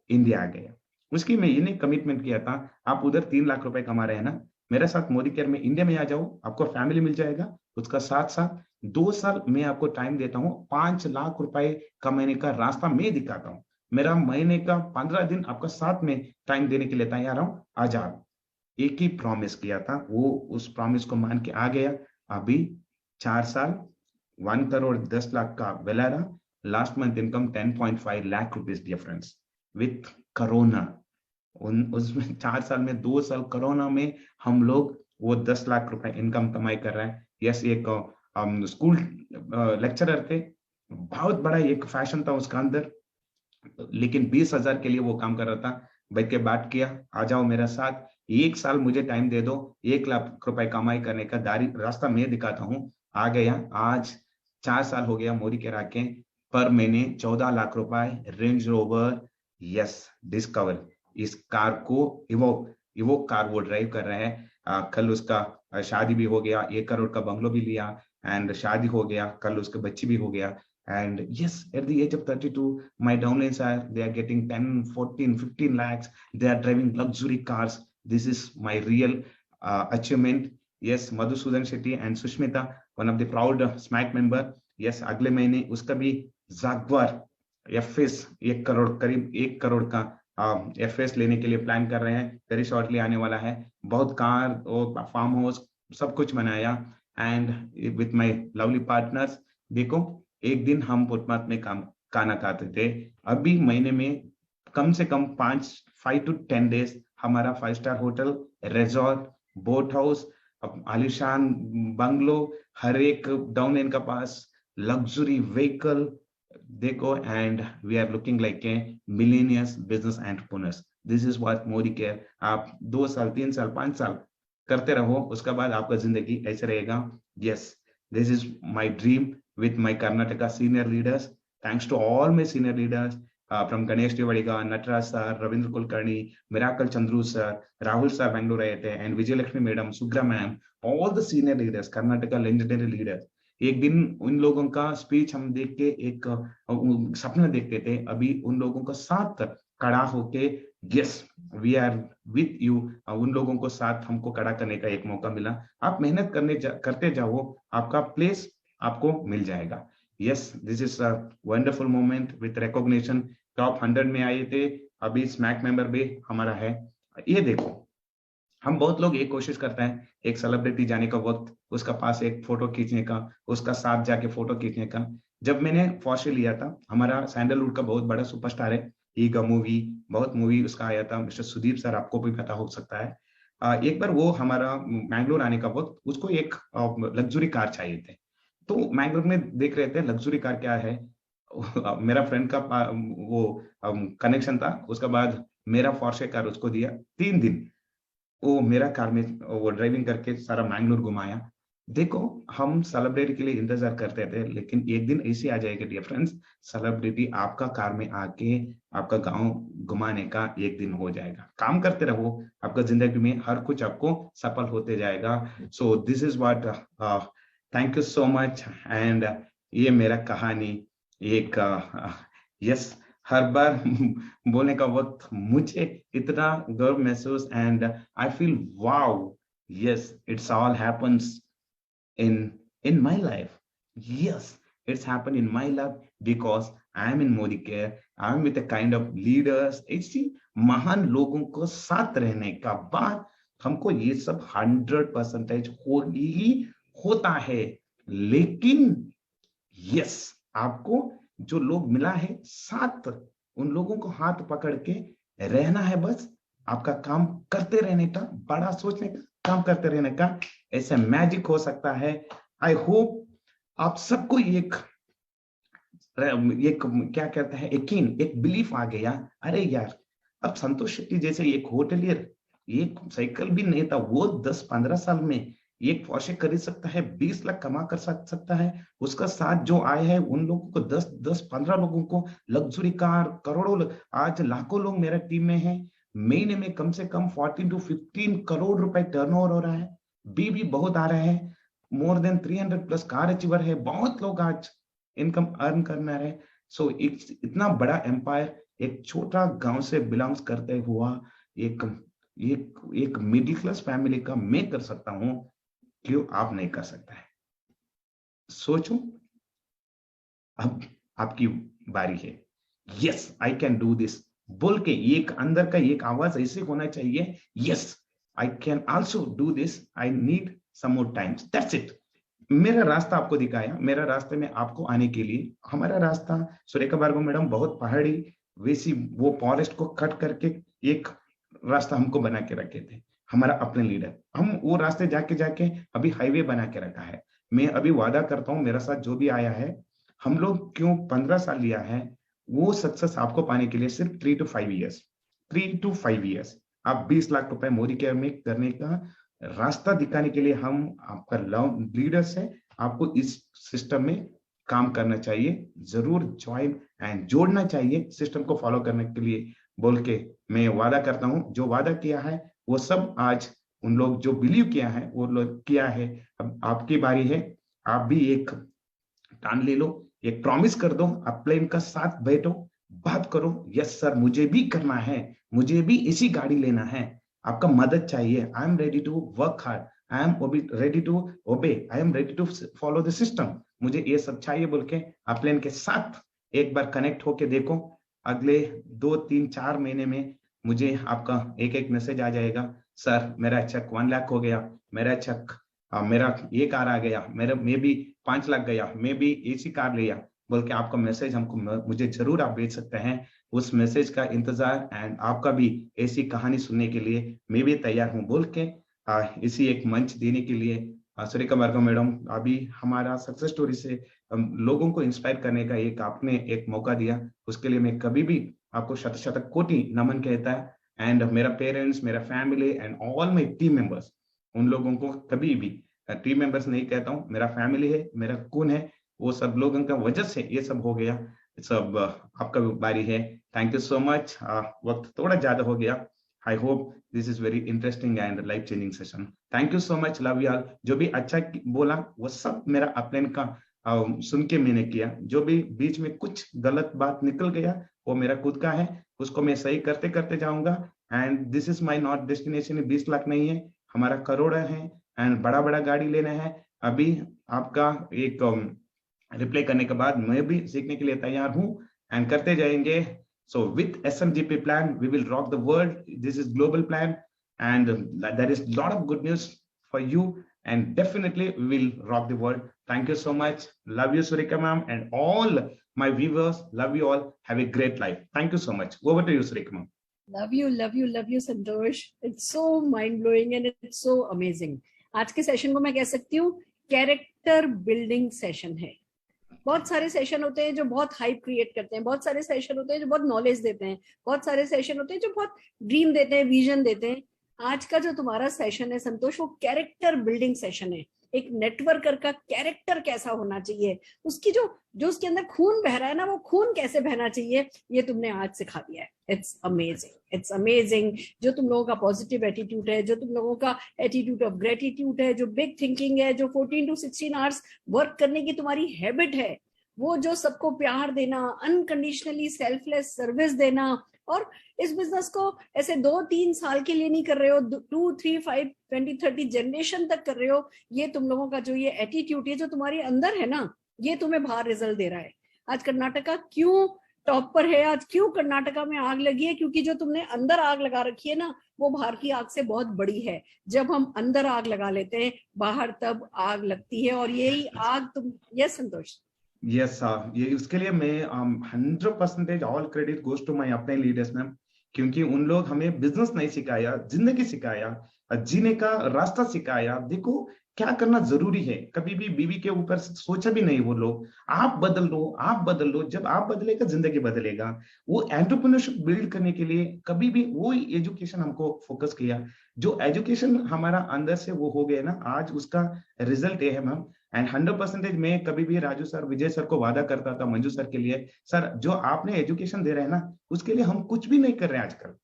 इंडिया आ गया। उसकी मैं इन्हें कमिटमेंट किया था, आप उधर 3 लाख रुपए कमा रहे हैं ना, मेरे साथ मोदी केयर में इंडिया में आ जाओ, आपको फैमिली मिल जाएगा। उसका साथ साथ 2 साल मैं आपको टाइम देता हूँ, 5 लाख रुपए कमाने का रास्ता मैं दिखाता हूँ। मेरा महीने का 15 दिन आपका साथ में टाइम देने के लिए तैयार हूँ, आ जाओ। एक ही प्रॉमिस किया था, वो उस प्रॉमिस को मान के आ गया। अभी 4 साल 1 करोड़ 10 लाख का वेलारा, last month income 10.5 lakh rupees dear friends, with corona. उसमें 4 साल में 2 साल कोरोना में हम लोग वो 10 लाख रुपए इनकम कमाई कर रहे हैं। यस, एक स्कूल लेक्चरर थे, बहुत बड़ा एक फैशन था उसका अंदर, लेकिन 20,000 के लिए वो काम कर रहा था। बैठ के बात किया, आ जाओ मेरे साथ, 1 साल मुझे टाइम दे दो, 1 लाख रुपए कमाई करने का रास्ता मैं दिखाता हूँ। आ गया, आज 4 साल हो गया मोदी के राके, पर महीने 14 लाख रुपए रेंज रोवर यस डिस्कवर, इस कार को इवो कार वो ड्राइव कर रहे हैं। कल उसका शादी भी हो गया, 1 करोड़ का बंगलो भी लिया, एंड शादी हो गया, कल उसके बच्ची भी हो गया। And yes, at the age of 32, my downlines they are getting 10, 14, 15 lakhs. They are driving luxury cars. This is my real achievement. Yes, Madhusudan Shetty and Sushmita, one of the proud SMAC member. Yes, अगले महीने उसका भी जागवार FS 1 crore, करीब 1 करोड़ का FS लेने के लिए plan कर रहे हैं, वेरी शॉर्टली आने वाला है। बहुत कार और फार्म हाउस सब कुछ बनाया, and with my lovely partners. देखो, एक दिन हम फुटपाथ में खाना खाते थे, अभी महीने में कम से कम 5 to 10 डेज हमारा 5 star hotel, resort, boat house, आलिशान बंगलो, हर एक डाउन लाइन का पास लग्जरी व्हीकल। देखो, and we are looking like a millionaires business entrepreneurs. This is what Modi care. आप 2 साल 3 साल 5 साल करते रहो, उसके बाद आपका जिंदगी ऐसे रहेगा। Yes, this is my dream with my Karnataka senior leaders. Thanks to all my senior leaders from Ganesh Tivadiga, Nataraj sir, Ravindra Kulkarni, Miracle Chandru sir, Rahul sir Bangalore Ayate, and Vijay Lakshmi madam, Sugra ma'am, all the senior leaders, Karnataka legendary leaders. एक दिन उन लोगों का speech हम देख के एक सपना देखते थे, अभी उन लोगों का साथ खड़ा होके yes we are with you, उन लोगों को साथ हमको खड़ा करने का एक मौका मिला। आप मेहनत करते जाओ, आपका प्लेस आपको मिल जाएगा। Yes, this is a wonderful moment with recognition. Top 100 में आए थे, अभी स्मैक मेंबर भी हमारा है। ये देखो, हम बहुत लोग एक कोशिश करते हैं, एक सेलिब्रिटी जाने का वक्त उसका पास एक फोटो खींचने का, उसका साथ जाके फोटो खींचने का। जब मैंने फॉर्शे लिया था, हमारा सैंडलवुड का बहुत बड़ा सुपरस्टार है, ईगा मूवी, बहुत मूवी उसका आया था, मिस्टर सुदीप सर, आपको भी पता हो सकता है। एक बार वो हमारा मैंगलोर आने का वक्त, उसको एक लग्जरी कार चाहिए थे, तो मैंगलोर में देख रहे थे लग्जरी कार क्या है। मेरा फ्रेंड का वो कनेक्शन था, उसके बाद मेरा फॉर्शे कार उसको दिया। 3 दिन वो मेरा कार में वो ड्राइविंग करके सारा मैंगलोर घुमाया। देखो, हम सेलिब्रिटी के लिए इंतजार करते थे, लेकिन एक दिन ऐसे आ जाएगा डियर फ्रेंड्स, सेलिब्रिटी आपका कार में आके आपका गांव घुमाने का एक दिन हो जाएगा। काम करते रहो, आपका जिंदगी में हर कुछ आपको सफल होते जाएगा। So this is what, thank you so much. And ये मेरा कहानी एक यस हर बार बोलने का वक्त मुझे इतना गर्व महसूस, and I feel wow, yes it's all happens in my life. Yes, it's happened in my life because I am in Modi Care. I am with a kind of leaders, ऐसी महान लोगों को साथ रहने का बाद हमको ये सब 100% ही होता है। लेकिन यस, आपको जो लोग मिला है साथ, उन लोगों को हाथ पकड़ के रहना है, बस आपका काम करते रहने का, बड़ा सोचने का, काम करते रहने का, ऐसे मैजिक हो सकता है। आई होप आप सबको एक क्या कहते हैं, यकीन, एक बिलीफ आ गया। अरे यार, अब संतोष शेट्टी जैसे एक होटलियर, एक साइकिल भी नहीं था, वो 10-15 साल में एक फॉर्शे खरीद सकता है, 20 लाख कमा कर सकता है। उसका साथ जो आए हैं उन लोगों को 10-15 लोगों को लग्जरी कार, करोड़ों, आज लाखों लोग मेरा टीम में है। महीने में कम से कम 14 to 15 करोड़ रुपए टर्नओवर हो रहा है, भी बहुत आ रहे हैं। मोर देन 300+ कार अचीवर है, बहुत लोग आज इनकम अर्न करना है। सो इतना बड़ा एम्पायर एक छोटा गांव से बिलोंग्स करते हुआ एक एक एक मिडिल क्लास फैमिली का मैं कर सकता हूं, क्यों आप नहीं कर सकता है? सोचो, अब आपकी बारी है। Yes I can do this बोल के एक अंदर का एक आवाज ऐसे होना चाहिए, yes I can also do this, I need some more times, that's it. मेरा रास्ता आपको दिखाया, मेरा रास्ते में आपको आने के लिए, हमारा रास्ता सुरेखा भार्गव मैडम बहुत पहाड़ी वैसी वो फॉरेस्ट को कट करके एक रास्ता हमको बना के रखे थे, हमारा अपने लीडर, हम वो रास्ते जाके जाके अभी हाईवे बना के रखा है। मैं अभी वादा करता हूँ मेरे साथ जो भी आया है, हम लोग क्यों 15 साल लिया है, वो सक्सेस आपको पाने के लिए सिर्फ 3 to 5 years, 3 to 5 years आप 20 लाख रुपए मोदी केयर में करने का रास्ता दिखाने के लिए हम आपका लीडर्स है, आपको इस सिस्टम में काम करना चाहिए, जरूर ज्वाइन एंड जोड़ना चाहिए सिस्टम को फॉलो करने के लिए बोल के मैं वादा करता हूं। जो वादा किया है वो सब आज उन लोग जो बिलीव किया है वो लोग किया है। अब आपकी बारी है, आप भी एक टान ले लो, एक प्रॉमिस कर दो, आप प्लेन का साथ बैठो, बात करो, यस सर मुझे भी करना है, मुझे भी इसी गाड़ी लेना है, आपका मदद चाहिए, I am ready to work hard, I am ready to obey, I am ready to follow the system, मुझे ये सब चाहिए बोल के आप प्लेन के साथ एक बार कनेक्ट होके देखो। अगले 2, 3, 4 महीने में मुझे आपका एक एक मैसेज आ जाएगा, सर मेरा चेक 1 लाख हो गया, मेरा चेक मेरा ये कार आ गया, मेरा मैं भी 5 लाख गया, मैं भी एसी कार लिया बोल के आपका मैसेज हमको मुझे जरूर आप भेज सकते हैं। उस मैसेज का इंतजार एंड आपका भी ऐसी कहानी सुनने के लिए मैं भी तैयार हूं बोल के इसी एक मंच देने के लिए सुरेखा भार्गव मैडम, अभी हमारा सक्सेस स्टोरी से लोगों को इंस्पायर करने का एक आपने एक मौका दिया, उसके लिए मैं कभी भी आपको शत शत कोटि नमन कहता है। एंड मेरा पेरेंट्स, मेरा family and all my team members, उन लोगों को कभी भी टीम मेंबर्स नहीं कहता हूँ, मेरा फैमिली है, मेरा खून है, वो सब लोगों का वजह से ये सब हो गया, सब आपका बारी है। थैंक यू सो मच, वक्त थोड़ा ज्यादा हो गया, I hope this is very interesting and life changing session. Thank you so much, love you all. जो भी अच्छा बोला वो सब मेरा अपने का सुन के मैंने किया, जो भी बीच में कुछ गलत बात निकल गया वो मेरा खुद का है, उसको मैं सही करते करते जाऊंगा। And this is my not destination 20 lakh नहीं है, हमारा करोड़ है एंड बड़ा बड़ा गाड़ी लेना है। अभी आपका एक रिप्लाई करने के बाद मैं भी सीखने के लिए तैयार हूं एंड करते जाएंगे। So with SMGP plan, we will rock the world. This is global plan, and there is a lot of good news for you, and definitely we will rock the world. Thank you so much. Love you, Surika ma'am, and all my viewers. Love you all. Have a great life. Thank you so much. Over to you, Surika ma'am. Love you, love you, love you, Santosh. It's so mind blowing and it's so amazing. आज के session को मैं कह सकती हूँ character building session है। बहुत सारे सेशन होते हैं जो बहुत हाइप क्रिएट करते हैं, बहुत सारे सेशन होते हैं जो बहुत नॉलेज देते हैं, बहुत सारे सेशन होते हैं जो बहुत ड्रीम देते हैं, विजन देते हैं। आज का जो तुम्हारा सेशन है संतोष, वो कैरेक्टर बिल्डिंग सेशन है। एक नेटवर्कर का कैरेक्टर कैसा होना चाहिए, उसकी जो उसके अंदर खून बह रहा है ना, वो खून कैसे बहना चाहिए, ये तुमने आज सिखा दिया है। It's amazing, it's amazing. जो तुम लोगों का पॉजिटिव एटीट्यूड है, जो तुम लोगों का एटीट्यूड ऑफ ग्रेटिट्यूड है, जो बिग थिंकिंग है, जो 14 to 16 आवर्स वर्क करने की तुम्हारी हैबिट है, वो जो सबको प्यार देना, अनकंडीशनली सेल्फलेस सर्विस देना, और इस बिजनेस को ऐसे 2-3 साल के लिए नहीं कर रहे हो, 2, 3, 5, 20, 30 जनरेशन तक कर रहे हो। ये तुम लोगों का जो ये एटीट्यूड है जो तुम्हारे अंदर है ना, ये तुम्हें बाहर रिजल्ट दे रहा है। आज कर्नाटका क्यों टॉप पर है, आज क्यों कर्नाटका में आग लगी है, क्योंकि जो तुमने अंदर आग लगा रखी है ना, वो बाहर की आग से बहुत बड़ी है। जब हम अंदर आग लगा लेते हैं, बाहर तब आग लगती है, और यही आग तुम। यस संतोष। यस ये उसके लिए मैं 100% all credit goes to my अपने लीडर्स मैम, क्योंकि उन लोग हमें बिजनेस नहीं सिखाया, जिंदगी सिखाया, जीने का रास्ता सिखाया। देखो क्या करना जरूरी है, कभी भी बीवी के ऊपर सोचा भी नहीं वो लोग। आप बदल लो, आप बदल लो, जब आप बदलेगा जिंदगी बदलेगा। वो एंटरप्रेन्योरशिप बिल्ड करने के लिए कभी भी वो एजुकेशन हमको फोकस किया, जो एजुकेशन हमारा अंदर से वो हो गया ना, आज उसका रिजल्ट ये है मैम। एंड 100% मैं कभी भी राजू सर, विजय सर को वादा करता था, मंजू सर के लिए, सर जो आपने एजुकेशन दे रहे हैं ना, उसके लिए हम कुछ भी नहीं कर रहे हैं आजकल।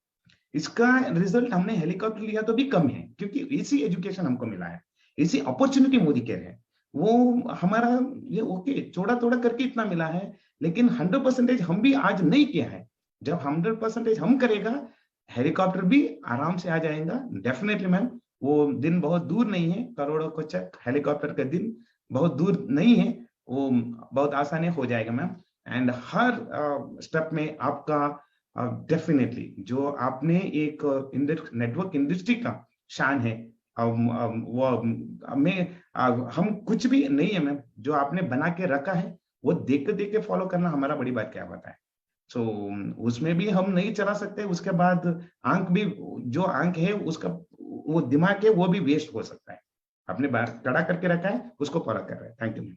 इसका रिजल्ट हमने हेलीकॉप्टर लिया तो भी कम है, क्योंकि इसी एजुकेशन हमको मिला है, इसी अपॉर्चुनिटी मोदी केयर है। वो हमारा ये ओके थोड़ा थोड़ा करके इतना मिला है, लेकिन 100% हम भी आज नहीं किया है। जब 100% हम करेगा, हेलीकॉप्टर भी आराम से आ जाएगा। डेफिनेटली मैम, वो दिन बहुत दूर नहीं है, करोड़ों को चेक हेलीकॉप्टर का दिन बहुत दूर नहीं है, वो बहुत आसानी हो जाएगा मैम। एंड हर स्टेप में आपका डेफिनेटली जो आपने एक नेटवर्क इंडस्ट्री का शान है, वो हम कुछ भी नहीं है मैम, जो आपने बना के रखा है वो देख के फॉलो करना हमारा बड़ी बात क्या बताए। सो उसमें भी हम नहीं चला सकते, उसके बाद आंख भी, जो आंख है उसका वो दिमाग है वो भी वेस्ट हो सकता है। आपने बात खड़ा करके रखा है, उसको फॉलो कर रहे हैं। Thank you ma'am.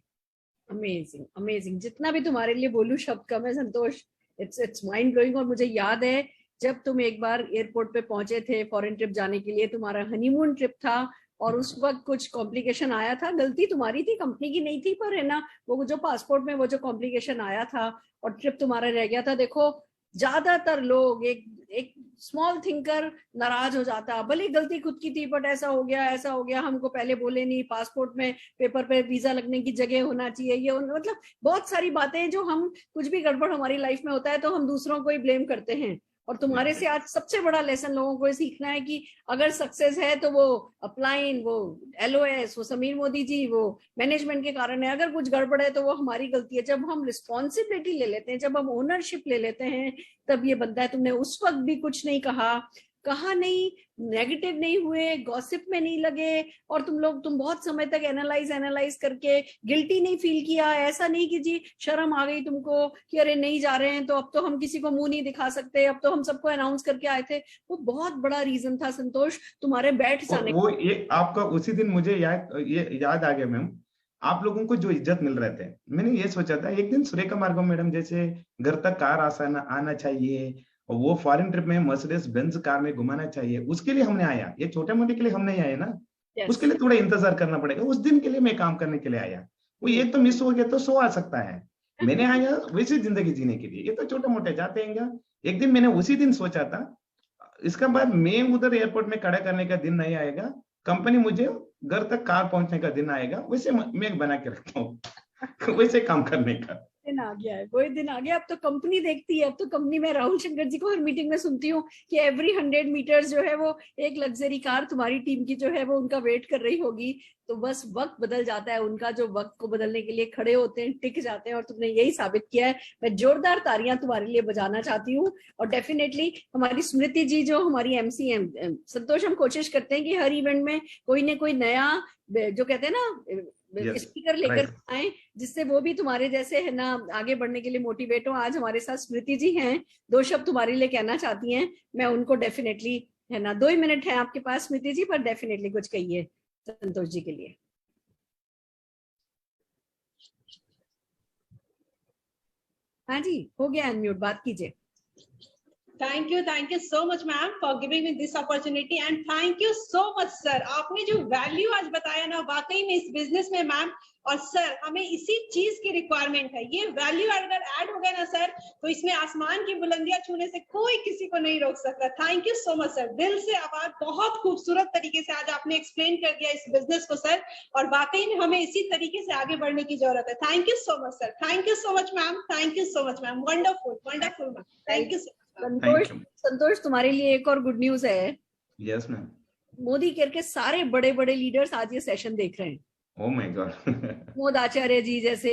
Amazing amazing, जितना भी तुम्हारे लिए बोलूं शब्द कम है संतोष। It's mind blowing. और मुझे याद है जब तुम एक बार एयरपोर्ट पे पहुंचे थे फॉरेन ट्रिप जाने के लिए, तुम्हारा हनीमून ट्रिप था, और उस वक्त कुछ कॉम्प्लिकेशन आया था। गलती तुम्हारी थी, कंपनी की नहीं थी, पर है ना वो जो पासपोर्ट में वो जो कॉम्प्लिकेशन आया था और ट्रिप तुम्हारा रह गया था। देखो ज्यादातर लोग एक स्मॉल थिंकर नाराज हो जाता, भले गलती खुद की थी, बट ऐसा हो गया, हमको पहले बोले नहीं, पासपोर्ट में पेपर पे वीजा लगने की जगह होना चाहिए, ये मतलब बहुत सारी बातें जो हम, कुछ भी गड़बड़ हमारी लाइफ में होता है तो हम दूसरों को ही ब्लेम करते हैं। और तुम्हारे से आज सबसे बड़ा लेसन लोगों को सीखना है कि अगर सक्सेस है तो वो अपलाइन, वो LOS, वो समीर मोदी जी, वो मैनेजमेंट के कारण है। अगर कुछ गड़बड़ है तो वो हमारी गलती है। जब हम रिस्पॉन्सिबिलिटी ले लेते हैं, जब हम ओनरशिप ले लेते हैं, तब ये बनता है। तुमने उस वक्त भी कुछ नहीं कहा नहीं, नेगेटिव नहीं हुए, गॉसिप में नहीं लगे, और तुम बहुत समय तक एनालाइज करके गिल्टी नहीं फील किया। ऐसा नहीं कि जी शर्म आ गई तुमको कि अरे नहीं जा रहे हैं तो अब तो हम किसी को मुंह नहीं दिखा सकते, अब तो हम सबको अनाउंस करके आए थे। वो बहुत बड़ा रीजन था संतोष तुम्हारे बैठ जाने वो ये आपका उसी दिन मुझे याद आ गया मैम, आप लोगों को जो इज्जत मिल रहे थे। मैंने ये सोचा था एक दिन सुरेखा भार्गव मैडम जैसे घर तक कार आना चाहिए, और वो फॉरेन ट्रिप में मर्सिडीज बेंज कार में घुमाना चाहिए, उसके लिए हमने आया। ये छोटे मोटे के लिए हम नहीं आए ना। Yes. उसके लिए थोड़ा इंतजार करना पड़ेगा। उस दिन के लिए मैं काम करने के लिए आया। वो एक तो मिस हो गया तो 100 आ सकता है। मैंने आया वैसी जिंदगी जीने के लिए। ये तो छोटे मोटे जाते हैं। एक दिन मैंने उसी दिन सोचा था, इसका बाद मैं उधर एयरपोर्ट में खड़ा करने का दिन नहीं आएगा, कंपनी मुझे घर तक कार पहुंचने का दिन आएगा। वैसे मैं बना के रखता हूँ वैसे काम करने का दिन आ गया है, वही दिन आ गया। अब तो कंपनी देखती है, अब तो कंपनी में राहुल शंकर जी को हर मीटिंग में सुनती हूँ कि एवरी 100 मीटर्स जो है वो एक लग्जरी कार तुम्हारी टीम की जो है वो उनका वेट कर रही होगी। तो बस वक्त बदल जाता है उनका, जो वक्त को बदलने के लिए खड़े होते हैं, टिक जाते हैं, और तुमने यही साबित किया है। मैं जोरदार तालियां तुम्हारे लिए बजाना चाहती हूँ। और डेफिनेटली हमारी स्मृति जी जो हमारी MC हैं, संतोष, हम कोशिश करते हैं कि हर इवेंट में कोई ना कोई नया, जो कहते हैं ना, स्पीकर लेकर आए, जिससे वो भी तुम्हारे जैसे है ना आगे बढ़ने के लिए मोटिवेट हो। आज हमारे साथ स्मृति जी हैं, 2 शब्द तुम्हारे लिए कहना चाहती हैं। मैं उनको डेफिनेटली, है ना, 2 ही मिनट है आपके पास स्मृति जी, पर डेफिनेटली कुछ कहिए संतोष जी के लिए। हाँ जी, हो गया अनम्यूट, बात कीजिए। Thank you so much ma'am for giving me this opportunity, and thank you so much sir. आपने जो वैल्यू आज बताया ना, वाकई में इस बिजनेस में मैम और सर, हमें इसी चीज की रिक्वायरमेंट है। ये वैल्यू अगर ऐड हो गया ना सर, तो इसमें आसमान की बुलंदियां छूने से कोई किसी को नहीं रोक सकता। Thank you so much sir, दिल से आभार। बहुत खूबसूरत तरीके से आज आपने एक्सप्लेन कर दिया इस बिजनेस को सर, और वाकई में हमें इसी तरीके से आगे बढ़ने की जरूरत है। Thank you so much sir, thank you so much ma'am, thank you so much ma'am. Wonderful wonderful ma'am, thank you Santosh, तुम्हारे लिए एक और गुड न्यूज है। Yes ma'am. मोदी केयर के सारे बड़े बड़े लीडर्स आज ये सेशन देख रहे हैं। Oh my God. मोद आचार्य जी जैसे,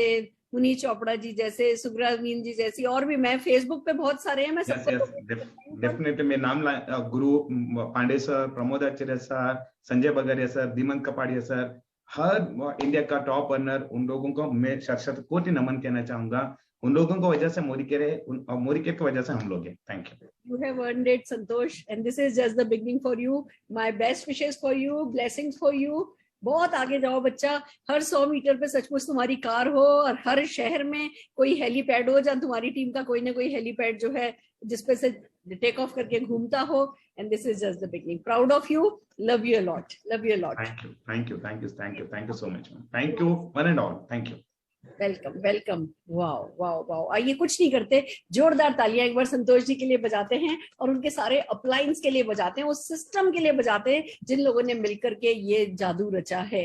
मुनीष चोपड़ा जी जैसे, सुग्रा मीन जी जैसी, और भी मैं फेसबुक पे बहुत सारे हैं, मैं सबको डेफिनेटली मैं नाम गुरु पांडे सर, प्रमोद आचार्य sir, Sanjay Bagaria sir, दीमन Kapadia sir, हर इंडिया का टॉप अर्नर, उन लोगों को मैं शत कोटि नमन कहना चाहूंगा। उन लोगों की वजह से मोदी केयर है, और मोदी केयर की वजह से हम लोग हैं। Thank you. You have earned it, Santosh, and this is just the beginning for you. My best wishes for you, blessings for you. बहुत आगे जाओ बच्चा। हर 100 मीटर पे सचमुच तुम्हारी कार हो, और हर शहर में कोई हेलीपैड हो, जहाँ तुम्हारी टीम का कोई ना कोई हेलीपैड जो है जिसपे से टेक ऑफ करके घूमता हो। And this is just the beginning. Proud of you. Love you a lot. Love you a lot. Thank you so much, man. Thank you one and all. Thank you. Welcome. Wow wow wow. आइए कुछ नहीं करते, जोरदार तालियां एक बार संतोष जी के लिए बजाते हैं, और उनके सारे अपलाइंस के लिए बजाते हैं, उस सिस्टम के लिए बजाते हैं जिन लोगों ने मिलकर के ये जादू रचा है।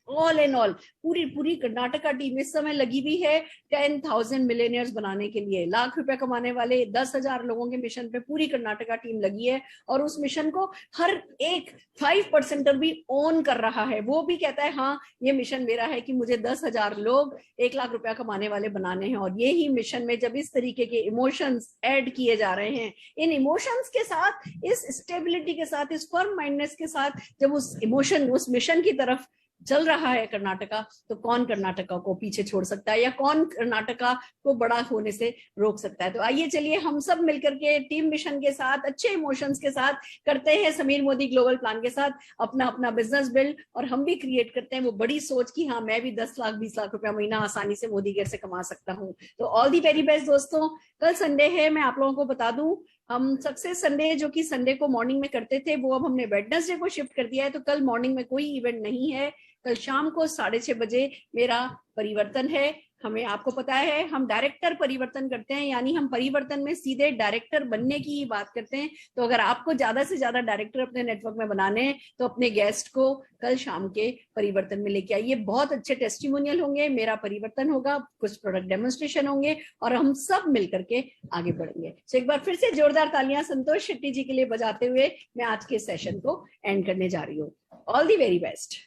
ऑल इन ऑल पूरी कर्नाटका टीम इस समय लगी हुई है 10,000 मिलियनियर्स बनाने के लिए, लाख रुपए कमाने वाले 10,000 लोगों के मिशन पे पूरी कर्नाटका टीम लगी है। और उस मिशन को हर एक 5% भी ओन कर रहा है, वो भी कहता है हाँ ये मिशन मेरा है कि मुझे 10,000 लोग 1 लाख रुपया कमाने वाले बनाने हैं। और ये ही मिशन में जब इस तरीके के इमोशंस ऐड किए जा रहे हैं, इन इमोशंस के साथ, इस स्टेबिलिटी के साथ, इस फर्म माइंडनेस के साथ, जब उस इमोशन उस मिशन की तरफ चल रहा है कर्नाटका, तो कौन कर्नाटका को पीछे छोड़ सकता है या कौन कर्नाटका को बड़ा होने से रोक सकता है। तो आइए चलिए हम सब मिलकर के टीम मिशन के साथ, अच्छे इमोशंस के साथ करते हैं समीर मोदी ग्लोबल प्लान के साथ अपना अपना बिजनेस बिल्ड, और हम भी क्रिएट करते हैं वो बड़ी सोच कि हाँ मैं भी 10 लाख 20 लाख रुपया महीना आसानी से मोदी केयर से कमा सकता हूँ। तो ऑल दी वेरी बेस्ट दोस्तों। कल संडे है, मैं आप लोगों को बता दूं, हम सक्सेस संडे जो कि संडे को मॉर्निंग में करते थे वो अब हमने वेडनेसडे को शिफ्ट कर दिया है। तो कल मॉर्निंग में कोई इवेंट नहीं है, कल शाम को 6:30 बजे मेरा परिवर्तन है। हमें, आपको पता है हम डायरेक्टर परिवर्तन करते हैं, यानी हम परिवर्तन में सीधे डायरेक्टर बनने की ही बात करते हैं। तो अगर आपको ज्यादा से ज्यादा डायरेक्टर अपने नेटवर्क में बनाने हैं तो अपने गेस्ट को कल शाम के परिवर्तन में लेके आइए। बहुत अच्छे टेस्टिमोनियल होंगे, मेरा परिवर्तन होगा, कुछ प्रोडक्ट डेमोन्स्ट्रेशन होंगे और हम सब मिलकर के आगे बढ़ेंगे। तो एक बार फिर से जोरदार तालियां संतोष शेट्टी जी के लिए बजाते हुए मैं आज के सेशन को एंड करने जा रही हूँ। All the very best.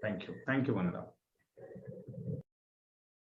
Thank you Vandana.